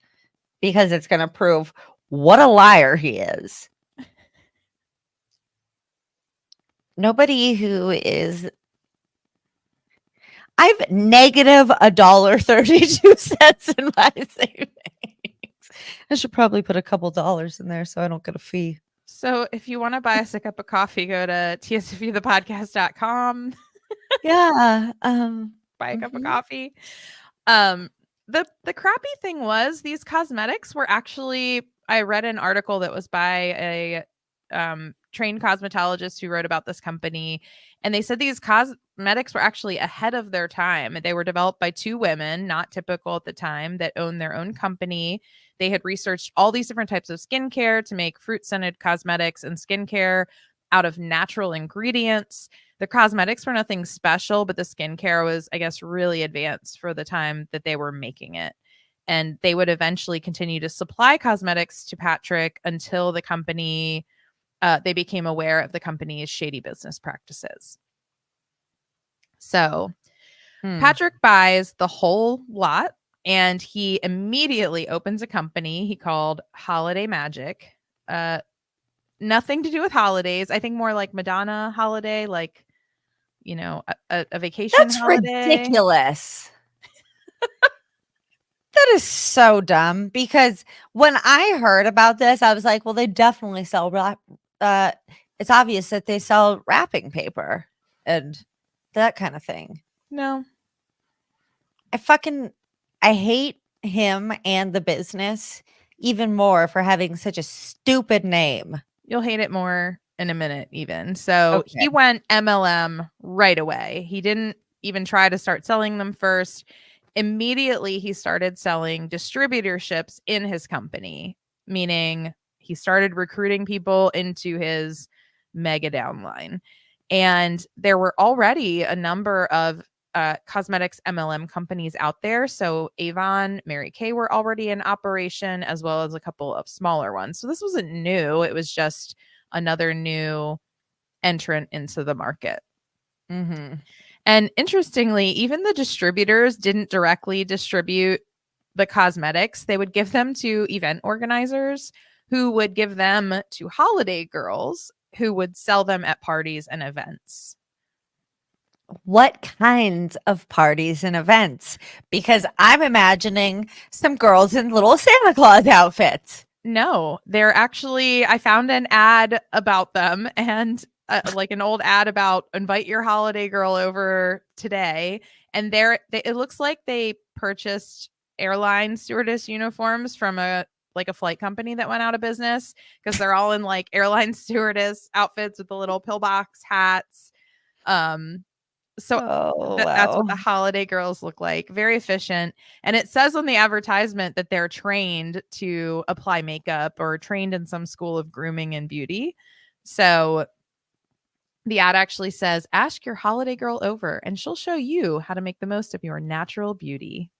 because it's going to prove what a liar he is. Nobody who is I've negative $1.32 in my savings. I should probably put a couple dollars in there so I don't get a fee. So if you want to buy us a cup of coffee, go to tsfuthepodcast.com. Yeah. Buy a cup of coffee. The crappy thing was these cosmetics were actually, I read an article that was by a trained cosmetologist who wrote about this company, and they said these cosmetics were actually ahead of their time. They were developed by 2 women, not typical at the time, that owned their own company. They had researched all these different types of skincare to make fruit scented cosmetics and skincare out of natural ingredients. The cosmetics were nothing special, but the skincare was, I guess, really advanced for the time that they were making it. And they would eventually continue to supply cosmetics to Patrick until the company, they became aware of the company's shady business practices. So Patrick buys the whole lot, and he immediately opens a company he called Holiday Magic. Nothing to do with holidays. I think more like Madonna holiday, like, you know, a vacation That's holiday. ridiculous. That is so dumb because when I heard about this, I was like, well, they definitely sell it's obvious that they sell wrapping paper and that kind of thing. No. I hate him and the business even more for having such a stupid name. You'll hate it more in a minute even. So Okay. he went MLM right away. He didn't even try to start selling them first. Immediately, he started selling distributorships in his company, meaning he started recruiting people into his mega downline. And there were already a number of cosmetics MLM companies out there. So Avon, Mary Kay were already in operation, as well as a couple of smaller ones. So this wasn't new. It was just another new entrant into the market. Mm-hmm. And interestingly, even the distributors didn't directly distribute the cosmetics. They would give them to event organizers who would give them to holiday girls who would sell them at parties and events. What kinds of parties and events? Because I'm imagining some girls in little Santa Claus outfits. No, they're actually, I found an ad about them, and like an old ad about invite your holiday girl over today. And it looks like they purchased airline stewardess uniforms from a flight company that went out of business, because they're all in like airline stewardess outfits with the little pillbox hats. So that's what the holiday girls look like. Very efficient. And it says on the advertisement that they're trained to apply makeup or trained in some school of grooming and beauty. So the ad actually says, ask your holiday girl over and she'll show you how to make the most of your natural beauty.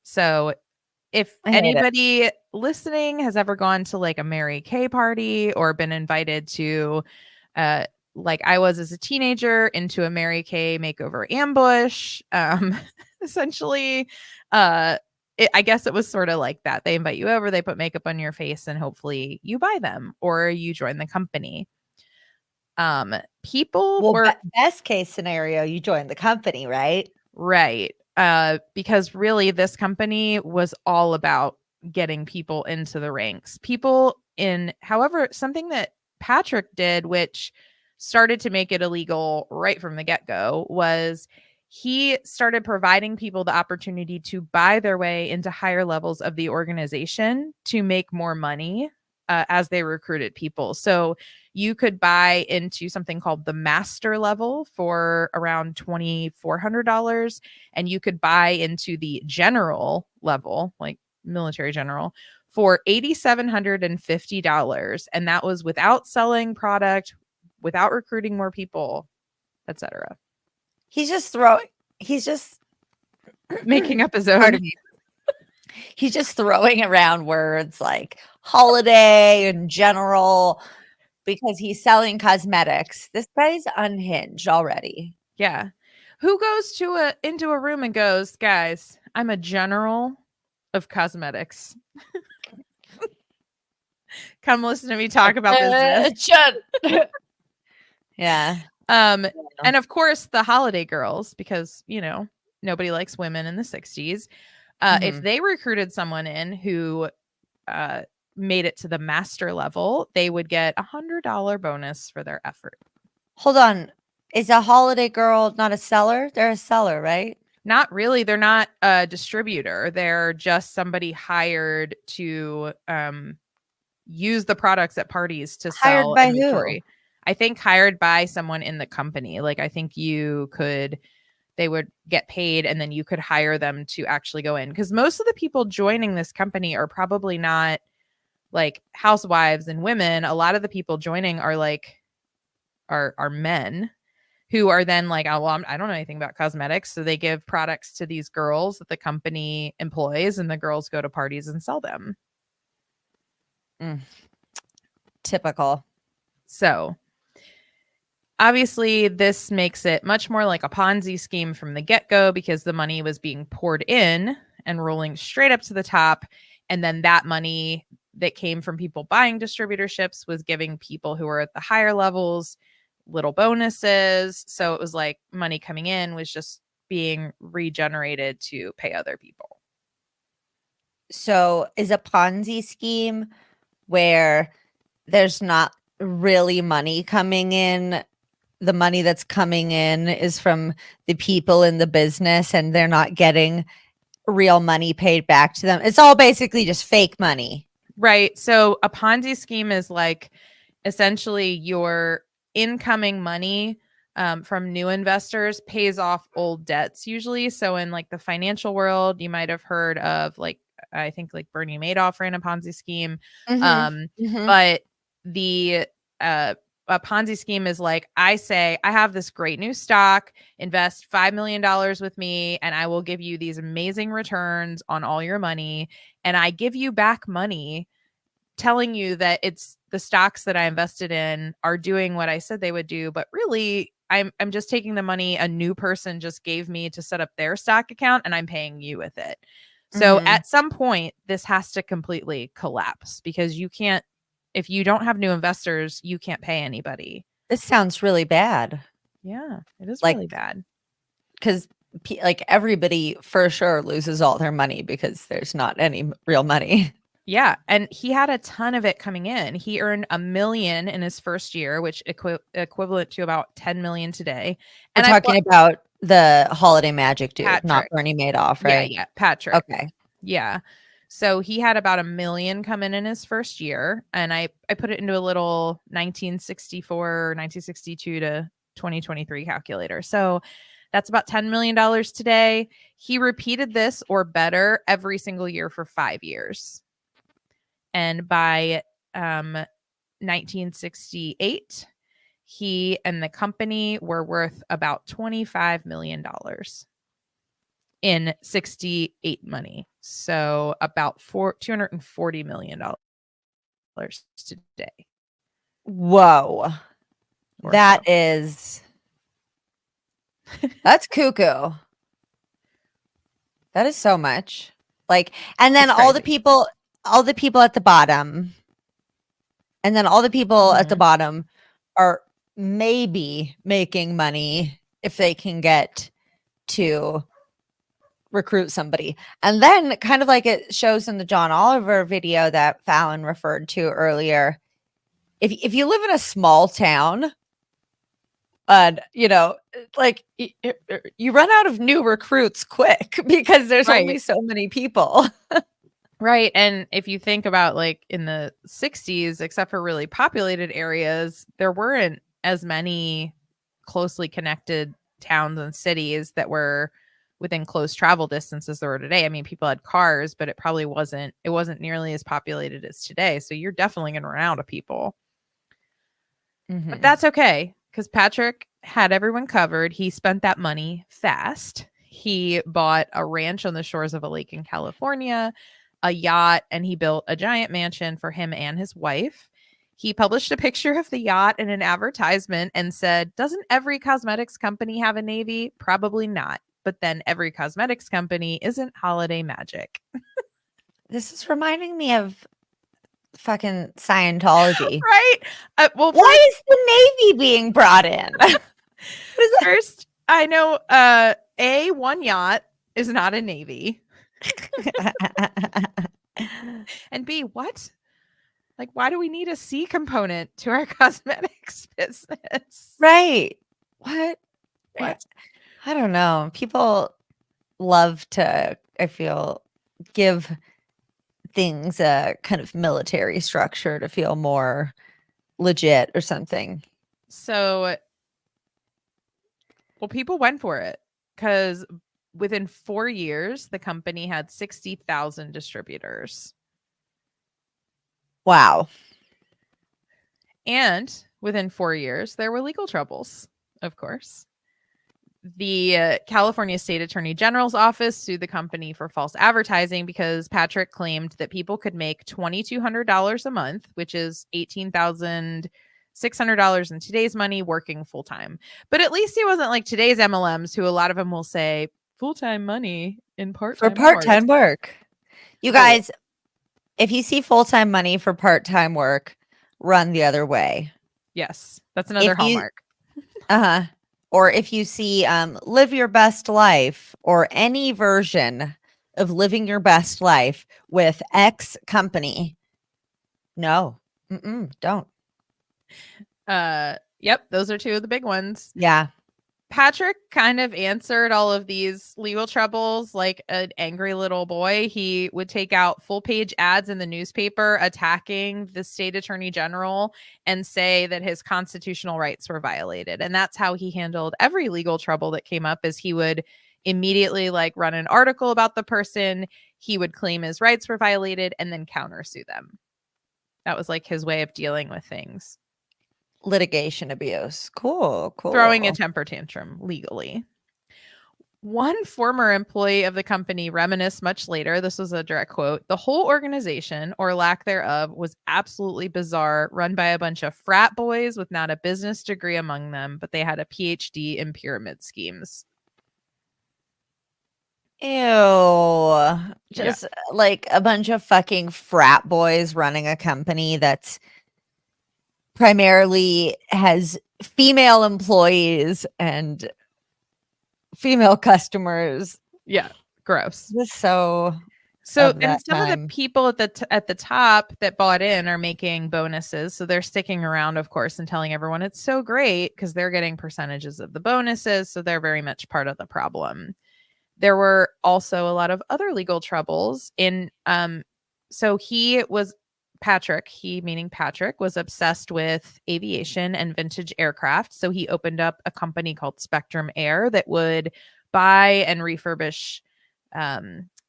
So if anybody listening has ever gone to like a Mary Kay party or been invited to like I was as a teenager into a Mary Kay makeover ambush. Essentially, I guess it was sort of like that. They invite you over, they put makeup on your face, and hopefully you buy them or you join the company. Best case scenario, you join the company, right? Right. Because really this company was all about getting people into the ranks. However, something that Patrick did, which started to make it illegal right from the get-go was he started providing people the opportunity to buy their way into higher levels of the organization to make more money as they recruited people. So you could buy into something called the master level for around $2,400, and you could buy into the general level, like military general, for $8,750. And that was without selling product, without recruiting more people, etc. He's just Making up his pardon own. me. He's just throwing around words like holiday and general because he's selling cosmetics. This guy's unhinged already. Yeah. Who goes to into a room and goes, guys, I'm a general of cosmetics. Come listen to me talk about business. Yeah. And of course the holiday girls, because nobody likes women in the 60s. If they recruited someone in who made it to the master level, they would get $100 bonus for their effort. Hold on. Is a holiday girl not a seller? They're a seller, right? Not really. They're not a distributor. They're just somebody hired to use the products at parties to Hired sell by inventory. I think hired by someone in the company. Like I think they would get paid and then you could hire them to actually go in. Because most of the people joining this company are probably not like housewives and women. A lot of the people joining are men who are then like, oh, well, I don't know anything about cosmetics. So they give products to these girls that the company employs and the girls go to parties and sell them. Typical. So obviously this makes it much more like a Ponzi scheme from the get-go because the money was being poured in and rolling straight up to the top. And then that money that came from people buying distributorships was giving people who were at the higher levels little bonuses. So it was like money coming in was just being regenerated to pay other people. So is a Ponzi scheme where there's not really money coming in. The money that's coming in is from the people in the business and they're not getting real money paid back to them. It's all basically just fake money. Right. So a Ponzi scheme is like essentially your incoming money from new investors pays off old debts usually. So in like the financial world, you might have heard of I think like Bernie Madoff ran a Ponzi scheme. But the a Ponzi scheme is like, I say, I have this great new stock, invest $5 million with me, and I will give you these amazing returns on all your money. And I give you back money telling you that it's the stocks that I invested in are doing what I said they would do. But really, I'm just taking the money a new person just gave me to set up their stock account and I'm paying you with it. So at some point, this has to completely collapse because you can't, if you don't have new investors, you can't pay anybody. This sounds really bad. Yeah, it is really bad. Because like everybody for sure loses all their money because there's not any real money. Yeah. And he had a ton of it coming in. He earned $1 million in his first year, which equivalent to about 10 million today. We're talking about the Holiday Magic dude, Patrick. not Bernie Madoff, right? Yeah, Patrick. Okay. Yeah. So he had about $1 million come in his first year. And I put it into a little 1964, 1962 to 2023 calculator. So that's about $10 million today. He repeated this or better every single year for 5 years. And by 1968, he and the company were worth about $25 million in 68 money. So about $240 million today. Whoa. That's cuckoo. That is so much. Like, and then all the people at the bottom, and then all the people at the bottom are maybe making money if they can get to recruit somebody. And then kind of like it shows in the John Oliver video that Fallon referred to earlier, if you live in a small town, And, like you run out of new recruits quick because there's only Right. so many people. Right. And if you think about like in the 60s, except for really populated areas, there weren't as many closely connected towns and cities that were within close travel distance as there were today. I mean, people had cars, but it wasn't nearly as populated as today. So you're definitely going to run out of people. But Mhm. that's okay because Patrick had everyone covered. He spent that money fast. He bought a ranch on the shores of a lake in California, a yacht, and he built a giant mansion for him and his wife. He published a picture of the yacht in an advertisement and said, "Doesn't every cosmetics company have a navy? Probably not. But then every cosmetics company isn't Holiday Magic." This is reminding me of fucking Scientology. Right? Well, Why is the Navy being brought in? What is first, I know one yacht is not a navy. that? And B, what? Like, why do we need a C component to our cosmetics business? Right. What? What? I don't know. People love to, I feel, give things a kind of military structure to feel more legit or something. So, well, people went for it because within 4 years, the company had 60,000 distributors. Wow. And within 4 years, there were legal troubles, of course. The California State Attorney General's office sued the company for false advertising because Patrick claimed that people could make $2,200 a month, which is $18,600 in today's money, working full time. But at least he wasn't like today's MLMs, who a lot of them will say full time money in part For time hours. part-time work. You Oh, guys, if you see full-time money for part-time work, run the other way. yes, that's another If you hallmark. uh-huh. Or if you see live your best life or any version of living your best life with X company, no. Don't. Yep, those are two of the big ones. Yeah. Patrick kind of answered all of these legal troubles like an angry little boy. He would take out full page ads in the newspaper attacking the state attorney general and say that his constitutional rights were violated. And that's how he handled every legal trouble that came up, is he would immediately like run an article about the person, he would claim his rights were violated and then countersue them. That was like his way of dealing with things. Litigation abuse. Cool. Throwing a Cool. temper tantrum legally. One former employee of the company reminisced much later. This was a direct quote. "The whole organization, or lack thereof, was absolutely bizarre, run by a bunch of frat boys with not a business degree among them, but they had a PhD in pyramid schemes." Ew. Just like a bunch of fucking frat boys running a company that's primarily has female employees and female customers. Yeah. Gross. Was so So, of and that some of the time. people at the top that bought in are making bonuses, so they're sticking around, of course, and telling everyone it's so great because they're getting percentages of the bonuses, so they're very much part of the problem. There were also a lot of other legal troubles in so he meaning Patrick was obsessed with aviation and vintage aircraft, so he opened up a company called Spectrum Air that would buy and refurbish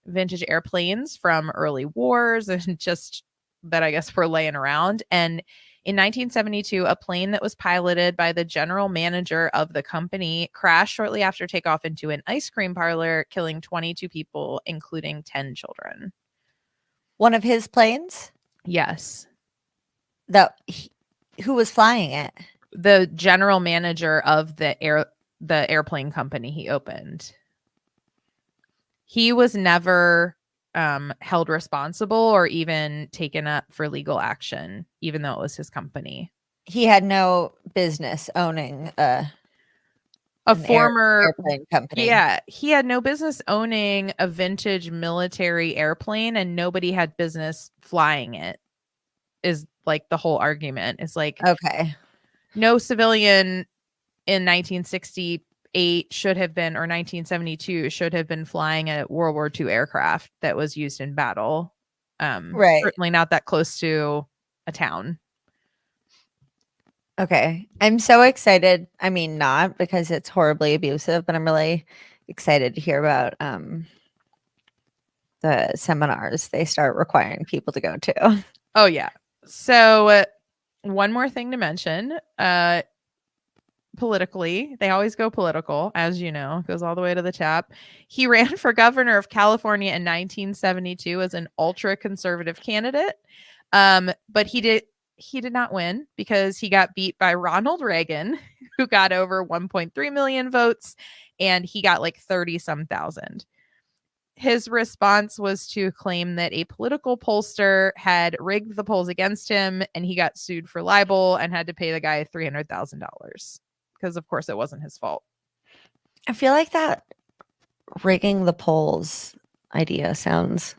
vintage airplanes from early wars and just that I guess were laying around. And in 1972, a plane that was piloted by the general manager of the company crashed shortly after takeoff into an ice cream parlor, killing 22 people, including 10 children. One of his planes Yes. who was flying it? The general manager of the airplane company he opened. He was never held responsible or even taken up for legal action, even though it was his company. He had no business owning airplane company. Yeah, he had no business owning a vintage military airplane, and nobody had business flying it, is like the whole argument. Is like Okay. no civilian in 1968 should have been, or 1972 should have been flying a World War II aircraft that was used in battle. Right. Certainly not that close to a town. Okay. I'm so excited. I mean, not because it's horribly abusive, but I'm really excited to hear about the seminars they start requiring people to go to. Oh yeah. So one more thing to mention, politically, they always go political, as you know, goes all the way to the top. He ran for governor of California in 1972 as an ultra conservative candidate. But he did not win because he got beat by Ronald Reagan, who got over 1.3 million votes, and he got like 30 some thousand. His response was to claim that a political pollster had rigged the polls against him, and he got sued for libel and had to pay the guy $300,000 because, of course, it wasn't his fault. I feel like that rigging the polls idea sounds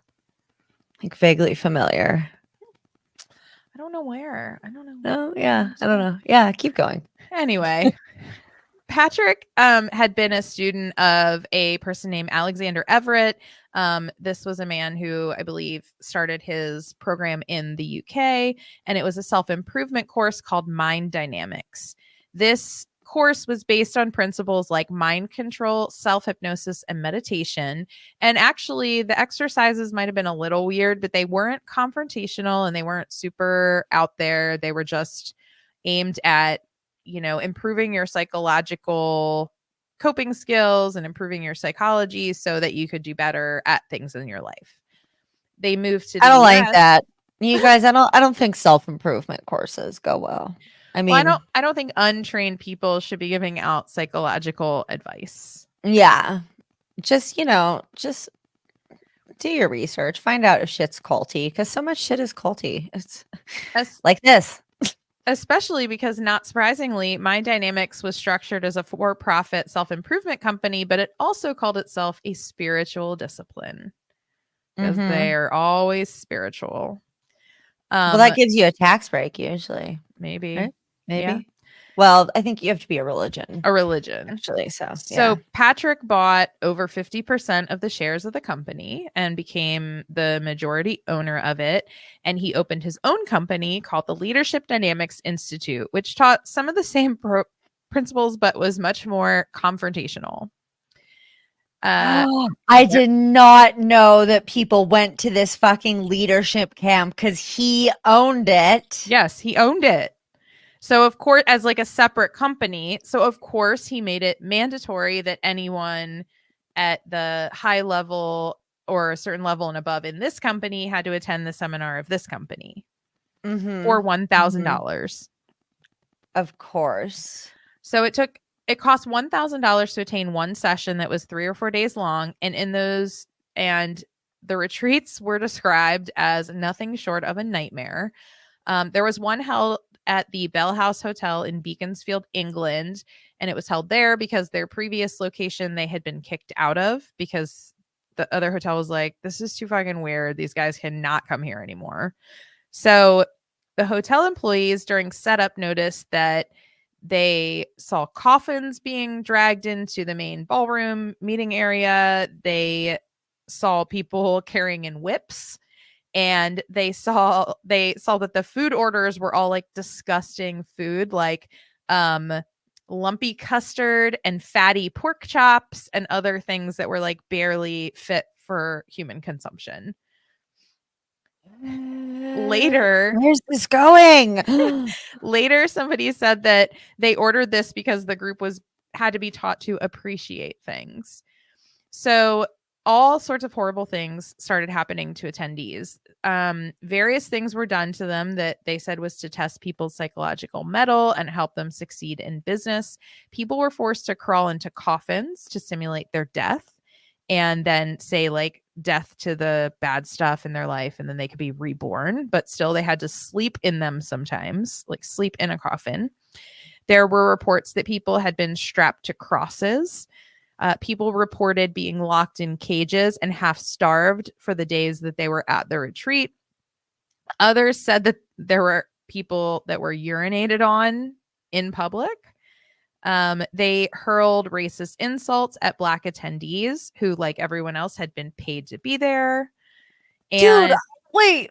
like vaguely familiar. I don't know where. I don't know. Oh, yeah. I don't know. Yeah, keep going. Anyway, Patrick had been a student of a person named Alexander Everett. This was a man who I believe started his program in the UK, and it was a self-improvement course called Mind Dynamics. This course was based on principles like mind control, self-hypnosis, and meditation. And actually, the exercises might have been a little weird, but they weren't confrontational and they weren't super out there. They were just aimed at, improving your psychological coping skills and improving your psychology so that you could do better at things in your life. They moved to the I don't US. like that. You guys, I don't think self-improvement courses go well. I mean, I don't think untrained people should be giving out psychological advice. yeah. Just, just do your research. Find out if shit's culty because so much shit is culty. It's like this. Especially because, not surprisingly, Mind Dynamics was structured as a for-profit self-improvement company, but it also called itself a spiritual discipline because they are always spiritual. Well, that gives you a tax break usually. Maybe. Right? Maybe. Yeah. Well, I think you have to be a religion. Actually. So So Patrick bought over 50% of the shares of the company and became the majority owner of it. And he opened his own company called the Leadership Dynamics Institute, which taught some of the same principles, but was much more confrontational. I did not know that people went to this fucking leadership camp because he owned it. Yes, he owned it. So, of course, as like a separate company. So, of course, he made it mandatory that anyone at the high level or a certain level and above in this company had to attend the seminar of this company for $1,000. Of course. So it cost $1,000 to attain one session that was 3 or 4 days long. And the retreats were described as nothing short of a nightmare. There was one held at the Bell House Hotel in Beaconsfield, England, and it was held there because their previous location they had been kicked out of because the other hotel was like, this is too fucking weird. These guys cannot come here anymore. So the hotel employees during setup noticed that they saw coffins being dragged into the main ballroom meeting area. They saw people carrying in whips. And they saw that the food orders were all like disgusting food, like lumpy custard and fatty pork chops and other things that were like barely fit for human consumption. Later, where's this going? Later, somebody said that they ordered this because the group had to be taught to appreciate things. So all sorts of horrible things started happening to attendees. Various things were done to them that they said was to test people's psychological mettle and help them succeed in business. People were forced to crawl into coffins to simulate their death and then say like death to the bad stuff in their life, and then they could be reborn. But still, they had to sleep in them sometimes, like sleep in a coffin. There were reports that people had been strapped to crosses. People reported being locked in cages and half starved for the days that they were at the retreat. Others said that there were people that were urinated on in public. They hurled racist insults at Black attendees who, like everyone else, had been paid to be there. Dude, And wait,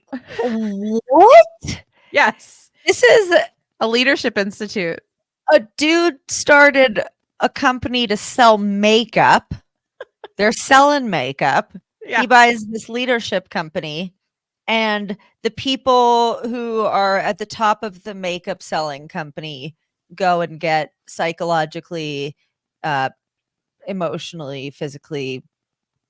what? yes, This is a leadership institute. a dude started a company to sell makeup. They're selling makeup. Yeah. He buys this leadership company, and the people who are at the top of the makeup selling company go and get psychologically, emotionally, physically,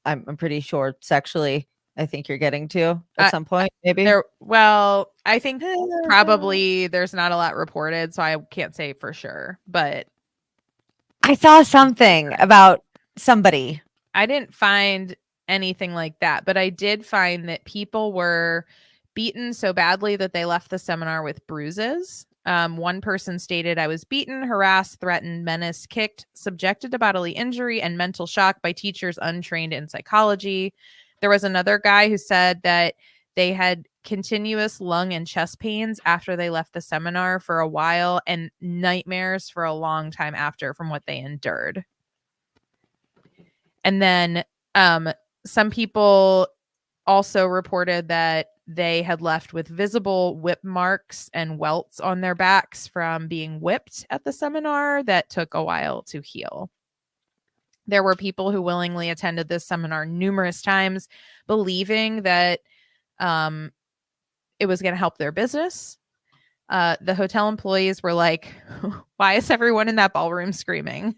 I'm pretty sure sexually, I think you're getting to at some point, maybe. Well, I think probably there's not a lot reported, so I can't say for sure, but I saw something about somebody. I didn't find anything like that, but I did find that people were beaten so badly that they left the seminar with bruises. One person stated, I was beaten, harassed, threatened, menaced, kicked, subjected to bodily injury and mental shock by teachers untrained in psychology. There was another guy who said that they had continuous lung and chest pains after they left the seminar for a while and nightmares for a long time after from what they endured. And then some people also reported that they had left with visible whip marks and welts on their backs from being whipped at the seminar that took a while to heal. There were people who willingly attended this seminar numerous times, believing that it was going to help their business. The hotel employees were like, why is everyone in that ballroom screaming?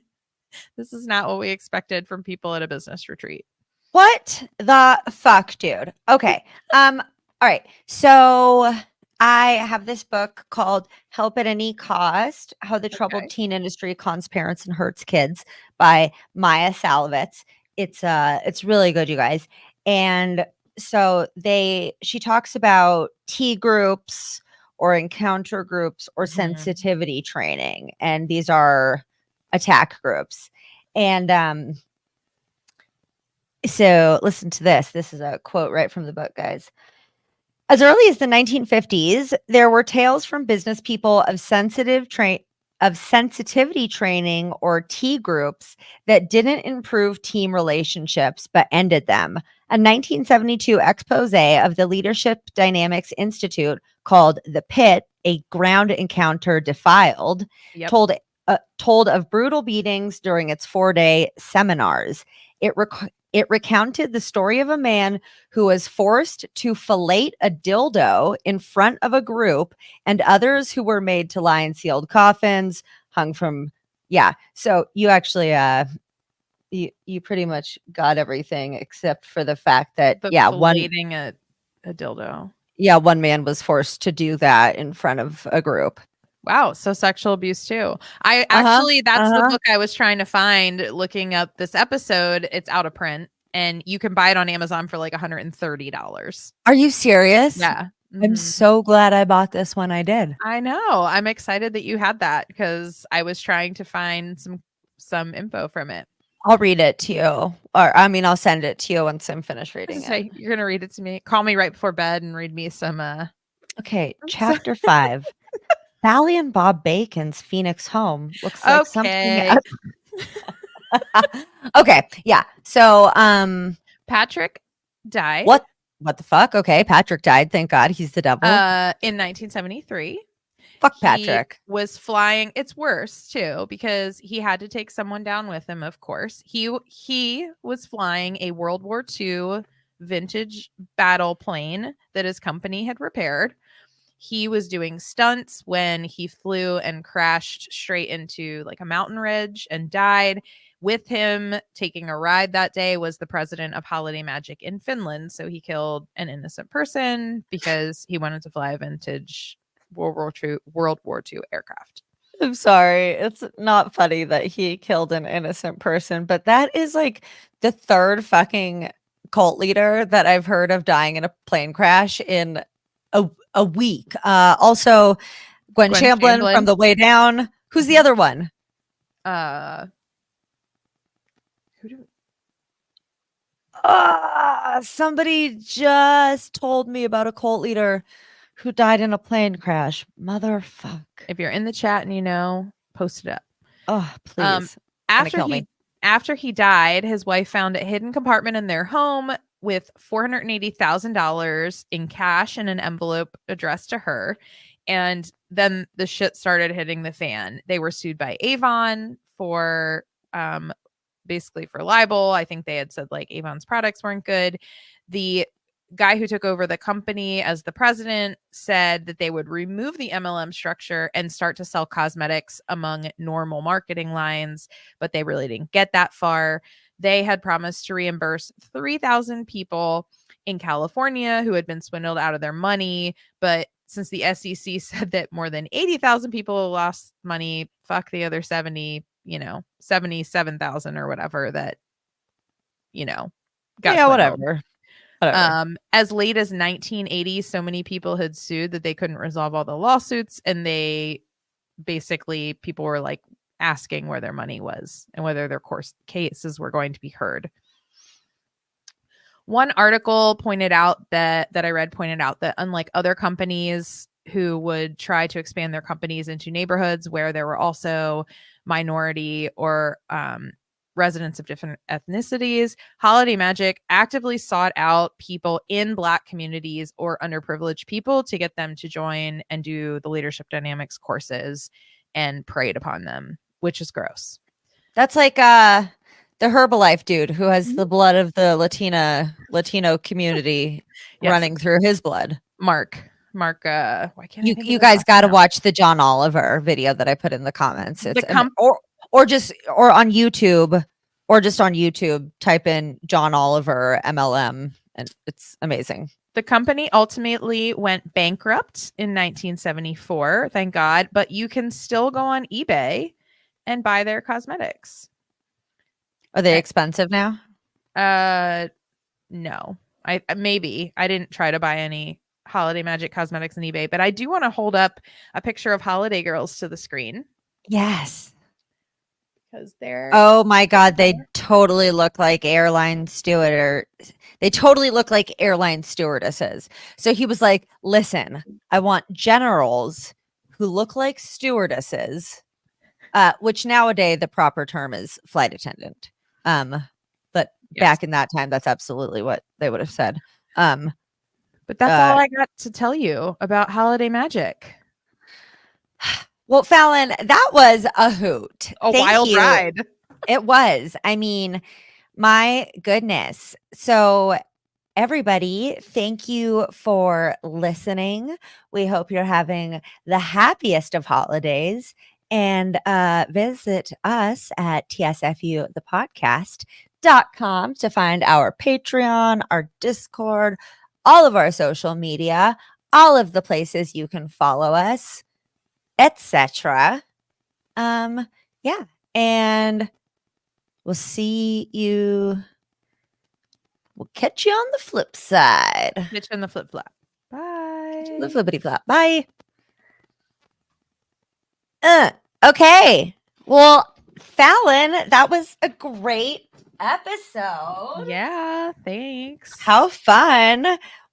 This is not what we expected from people at a business retreat. What the fuck, dude? Okay. All right. So I have this book called Help at Any Cost: How the Troubled Teen Industry Cons Parents and Hurts Kids by Maya Salovitz. It's really good, you guys. And so she talks about T groups or encounter groups or sensitivity training, and these are attack groups. And so listen to this. This is a quote right from the book, guys. As early as the 1950s, there were tales from business people of sensitivity training or T groups that didn't improve team relationships but ended them. A 1972 expose of the Leadership Dynamics Institute called The Pit: A Ground Encounter Defiled told of brutal beatings during its 4-day seminars. It recounted the story of a man who was forced to fillet a dildo in front of a group, and others who were made to lie in sealed coffins, hung from. Yeah. So you actually, you pretty much got everything except for the fact that, filleting a dildo. Yeah, one man was forced to do that in front of a group. Wow, so sexual abuse too. I actually, that's the book I was trying to find looking up this episode. It's out of print and you can buy it on Amazon for like $130. Are you serious? Yeah. I'm so glad I bought this when I did. I know. I'm excited that you had that because I was trying to find some info from it. I'll read it to you. Or I mean, I'll send it to you once I'm finished reading it. You're going to read it to me. Call me right before bed and read me some Okay, chapter 5. Sally and Bob Bacon's Phoenix home looks like something. Okay, yeah. So, Patrick died. What the fuck? Okay, Patrick died. Thank God, he's the devil. In 1973. Fuck Patrick. He was flying. It's worse too because he had to take someone down with him. Of course, he was flying a World War II vintage battle plane that his company had repaired. He was doing stunts when he flew and crashed straight into like a mountain ridge and died. With him taking a ride that day was the president of Holiday Magic in Finland. So he killed an innocent person because he wanted to fly a vintage World War II aircraft. I'm sorry. It's not funny that he killed an innocent person, but that is like the third fucking cult leader that I've heard of dying in a plane crash in a week. Also, Gwen Shamblin from The Way Down. Who's the other one? Somebody just told me about a cult leader who died in a plane crash. Motherfuck. If you're in the chat and you know, post it up. Oh, Um, please. Gonna after kill me. he after he died, his wife found a hidden compartment in their home with $480,000 in cash in an envelope addressed to her. And then the shit started hitting the fan. They were sued by Avon for basically for libel. I think they had said like Avon's products weren't good. The guy who took over the company as the president said that they would remove the MLM structure and start to sell cosmetics among normal marketing lines, but they really didn't get that far. They had promised to reimburse 3,000 people in California who had been swindled out of their money, but since the SEC said that more than 80,000 people lost money, fuck the other 70, 77,000 or whatever that, got Yeah, swindled. whatever. As late as 1980, so many people had sued that they couldn't resolve all the lawsuits, and people were like asking where their money was and whether their cases were going to be heard. One article pointed out that I read pointed out that unlike other companies who would try to expand their companies into neighborhoods where there were also minority or residents of different ethnicities, Holiday Magic actively sought out people in Black communities or underprivileged people to get them to join and do the leadership dynamics courses and preyed upon them, which is gross. That's like the Herbalife dude who has the blood of the Latino community Yes. running through his blood. Mark, why can't I think You of his guys last got to name? watch the John Oliver video that I put in the comments. It's The or on YouTube, or just on YouTube, type in John Oliver MLM, and it's amazing. The company ultimately went bankrupt in 1974, thank God, but you can still go on eBay and buy their cosmetics. Are they expensive now? No. I didn't try to buy any Holiday Magic cosmetics on eBay, but I do want to hold up a picture of Holiday Girls to the screen Yes. because they're Oh my God, they totally look like airline stewardesses. So he was like, "Listen, I want generals who look like stewardesses," which nowadays the proper term is flight attendant. But back in that time, that's absolutely what they would have said. But that's all I got to tell you about Holiday Magic. Well, Fallon, that was a hoot. A Thank wild you. ride. It was. I mean, my goodness. So, everybody, thank you for listening. We hope you're having the happiest of holidays, and visit us at TSFU the podcast.com to find our Patreon, our Discord, all of our social media, all of the places you can follow us, etc. Yeah, and we'll see you. We'll catch you on the flip side. Bitch in the flip flop. Bye. The flippity flop. Bye. Okay. Well, Fallon, that was a great episode. Yeah, thanks. How fun.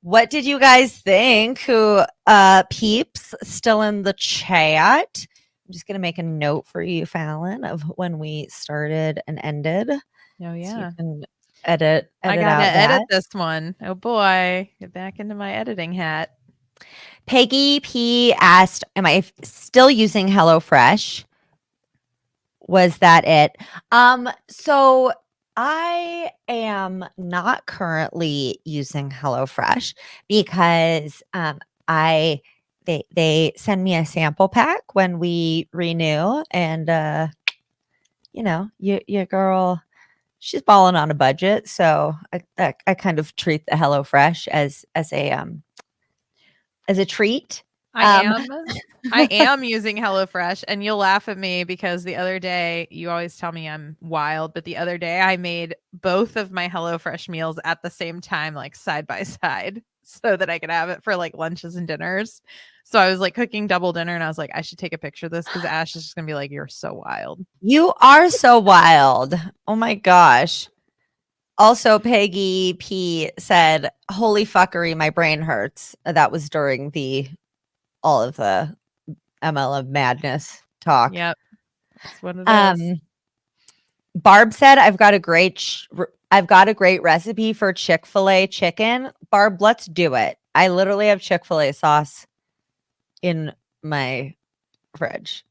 What did you guys think? Who peeps still in the chat? I'm just gonna make a note for you, Fallon, of when we started and ended. Oh yeah. So you can edit I gotta out edit that. this one. Oh boy. Get back into my editing hat. Peggy P asked, am I still using HelloFresh? Was that it? So I am not currently using HelloFresh because they send me a sample pack when we renew, and your girl, she's balling on a budget, so I kind of treat the HelloFresh as a treat. I am using HelloFresh, and you'll laugh at me because the other day, you always tell me I'm wild, but the other day I made both of my HelloFresh meals at the same time, like side by side, so that I could have it for like lunches and dinners. So I was like cooking double dinner, and I was like, I should take a picture of this because Ash is just gonna be like, "You're so wild." You are so wild. Oh my gosh. Also, Peggy P said, "Holy fuckery, my brain hurts." That was during all of the MLM madness talk. Yep. That's what it is. Barb said, I've got a great recipe for Chick-fil-A chicken. Barb, let's do it. I literally have Chick-fil-A sauce in my fridge.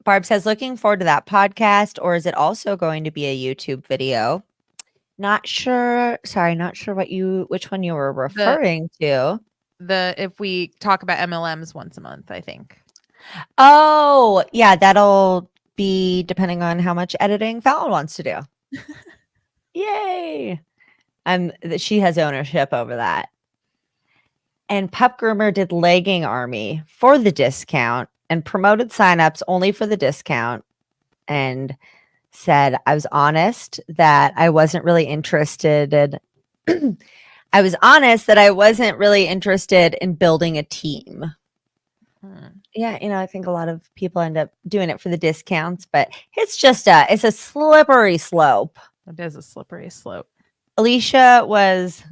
Barb says, looking forward to that podcast, or is it also going to be a YouTube video? Not sure. Sorry, not sure which one you were referring to. If we talk about MLMs once a month, I think. Oh, yeah, that'll be depending on how much editing Fallon wants to do. Yay. She has ownership over that. And Pup Groomer did Legging Army for the discount and promoted signups only for the discount and said, I was honest that I wasn't really interested in I was honest that I wasn't really interested in building a team. Yeah, I think a lot of people end up doing it for the discounts, but it's a slippery slope. It is a slippery slope. Alicia was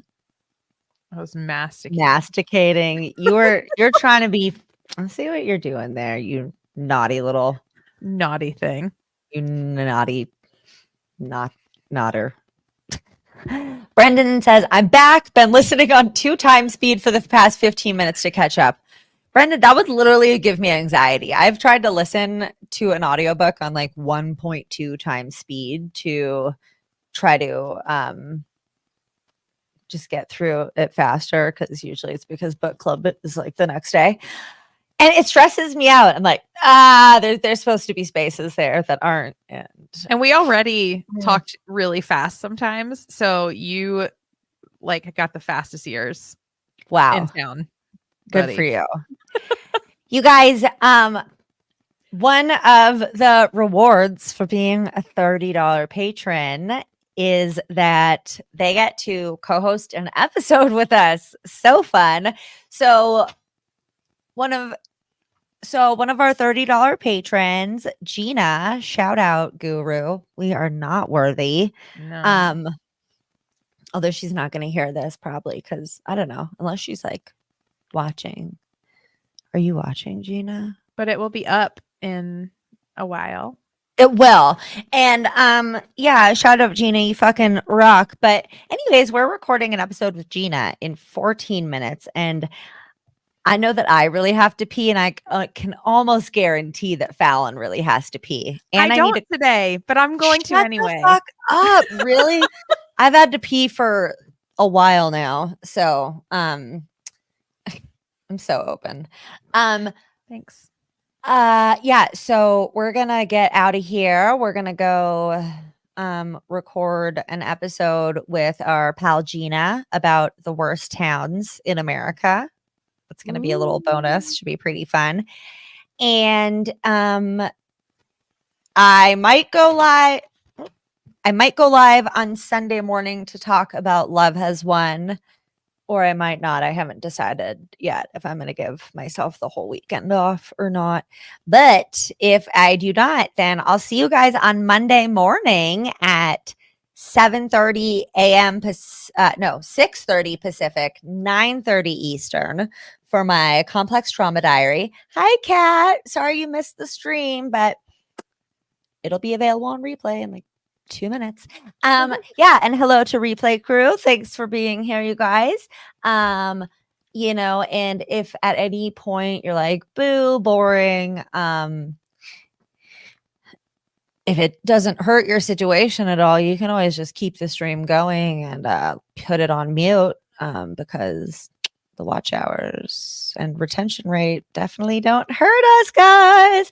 masticating. You're trying to be. I see what you're doing there, you naughty little naughty thing. You naughty nodder. Brendan says, I'm back. Been listening on 2 times speed for the past 15 minutes to catch up. Brendan, that would literally give me anxiety. I've tried to listen to an audiobook on like 1.2 times speed to try to just get through it faster, because usually it's because book club is like the next day. And it stresses me out. I'm like, there's supposed to be spaces there that aren't. And we already talked really fast sometimes. So you like got the fastest ears. Wow. In town. Good for you. You guys, one of the rewards for being a $30 patron is that they get to co-host an episode with us. So fun. So one of our $30 patrons, Gina, shout out guru. We are not worthy. No. Although she's not going to hear this probably, because I don't know, unless she's like watching. Are you watching, Gina? But it will be up in a while. It will. And yeah, shout out Gina, you fucking rock. But anyways, we're recording an episode with Gina in 14 minutes, and I know that I really have to pee, and I can almost guarantee that Fallon really has to pee. And I don't today, but I'm going to anyway. Shut the fuck up, really? I've had to pee for a while now, so I'm so open. Thanks. Yeah, so we're gonna get out of here. We're gonna go record an episode with our pal Gina about the worst towns in America. It's gonna be a little bonus. Should be pretty fun. And I might go live on Sunday morning to talk about Love Has Won, or I might not. I haven't decided yet if I'm going to give myself the whole weekend off or not. But if I do not, then I'll see you guys on Monday morning at 7:30 a.m. 6:30 Pacific, 9:30 Eastern for my complex trauma diary. Hi, Kat. Sorry you missed the stream, but it'll be available on replay in like 2 minutes. Yeah, and hello to replay crew. Thanks for being here, you guys. And if at any point you're like, boo, boring, if it doesn't hurt your situation at all, you can always just keep the stream going and put it on mute, because the watch hours and retention rate definitely don't hurt us, guys.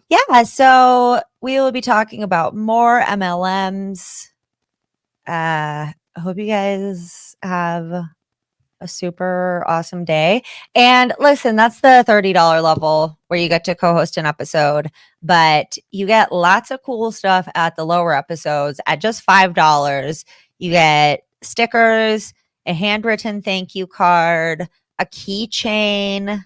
Yeah, so we will be talking about more MLMs. I hope you guys have a super awesome day. And listen, that's the $30 level where you get to co-host an episode, but you get lots of cool stuff at the lower episodes. At just $5, you get stickers, a handwritten thank you card, a keychain,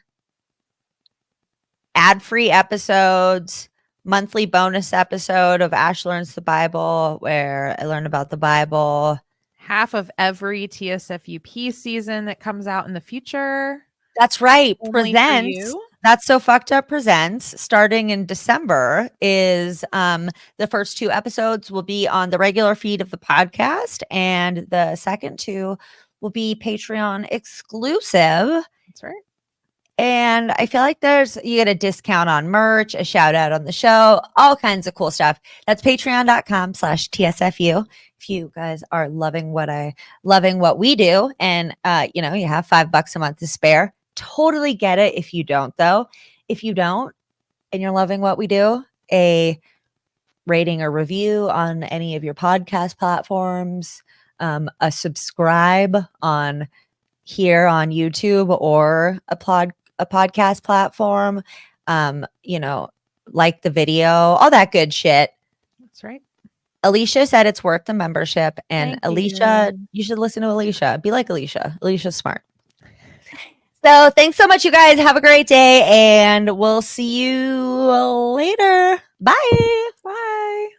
ad-free episodes, monthly bonus episode of Ash Learns the Bible, where I learn about the Bible. Half of every TSFU season that comes out in the future. That's right. Only Presents That's So Fucked Up presents starting in December is the first 2 episodes will be on the regular feed of the podcast, and the second 2 will be Patreon exclusive. That's right. And I feel like you get a discount on merch, a shout out on the show, all kinds of cool stuff. That's patreon.com/TSFU. If you guys are loving what we do, and you have $5 a month to spare, totally get it. If you don't, though, if you don't, and you're loving what we do, a rating or review on any of your podcast platforms, a subscribe on here on YouTube or a podcast platform, like the video, all that good shit. That's right. Alicia said it's worth the membership, and Thank Alicia, you. you should listen to Alicia. Be like Alicia. Alicia's smart. So thanks so much, you guys. Have a great day, and we'll see you later. Bye. Bye.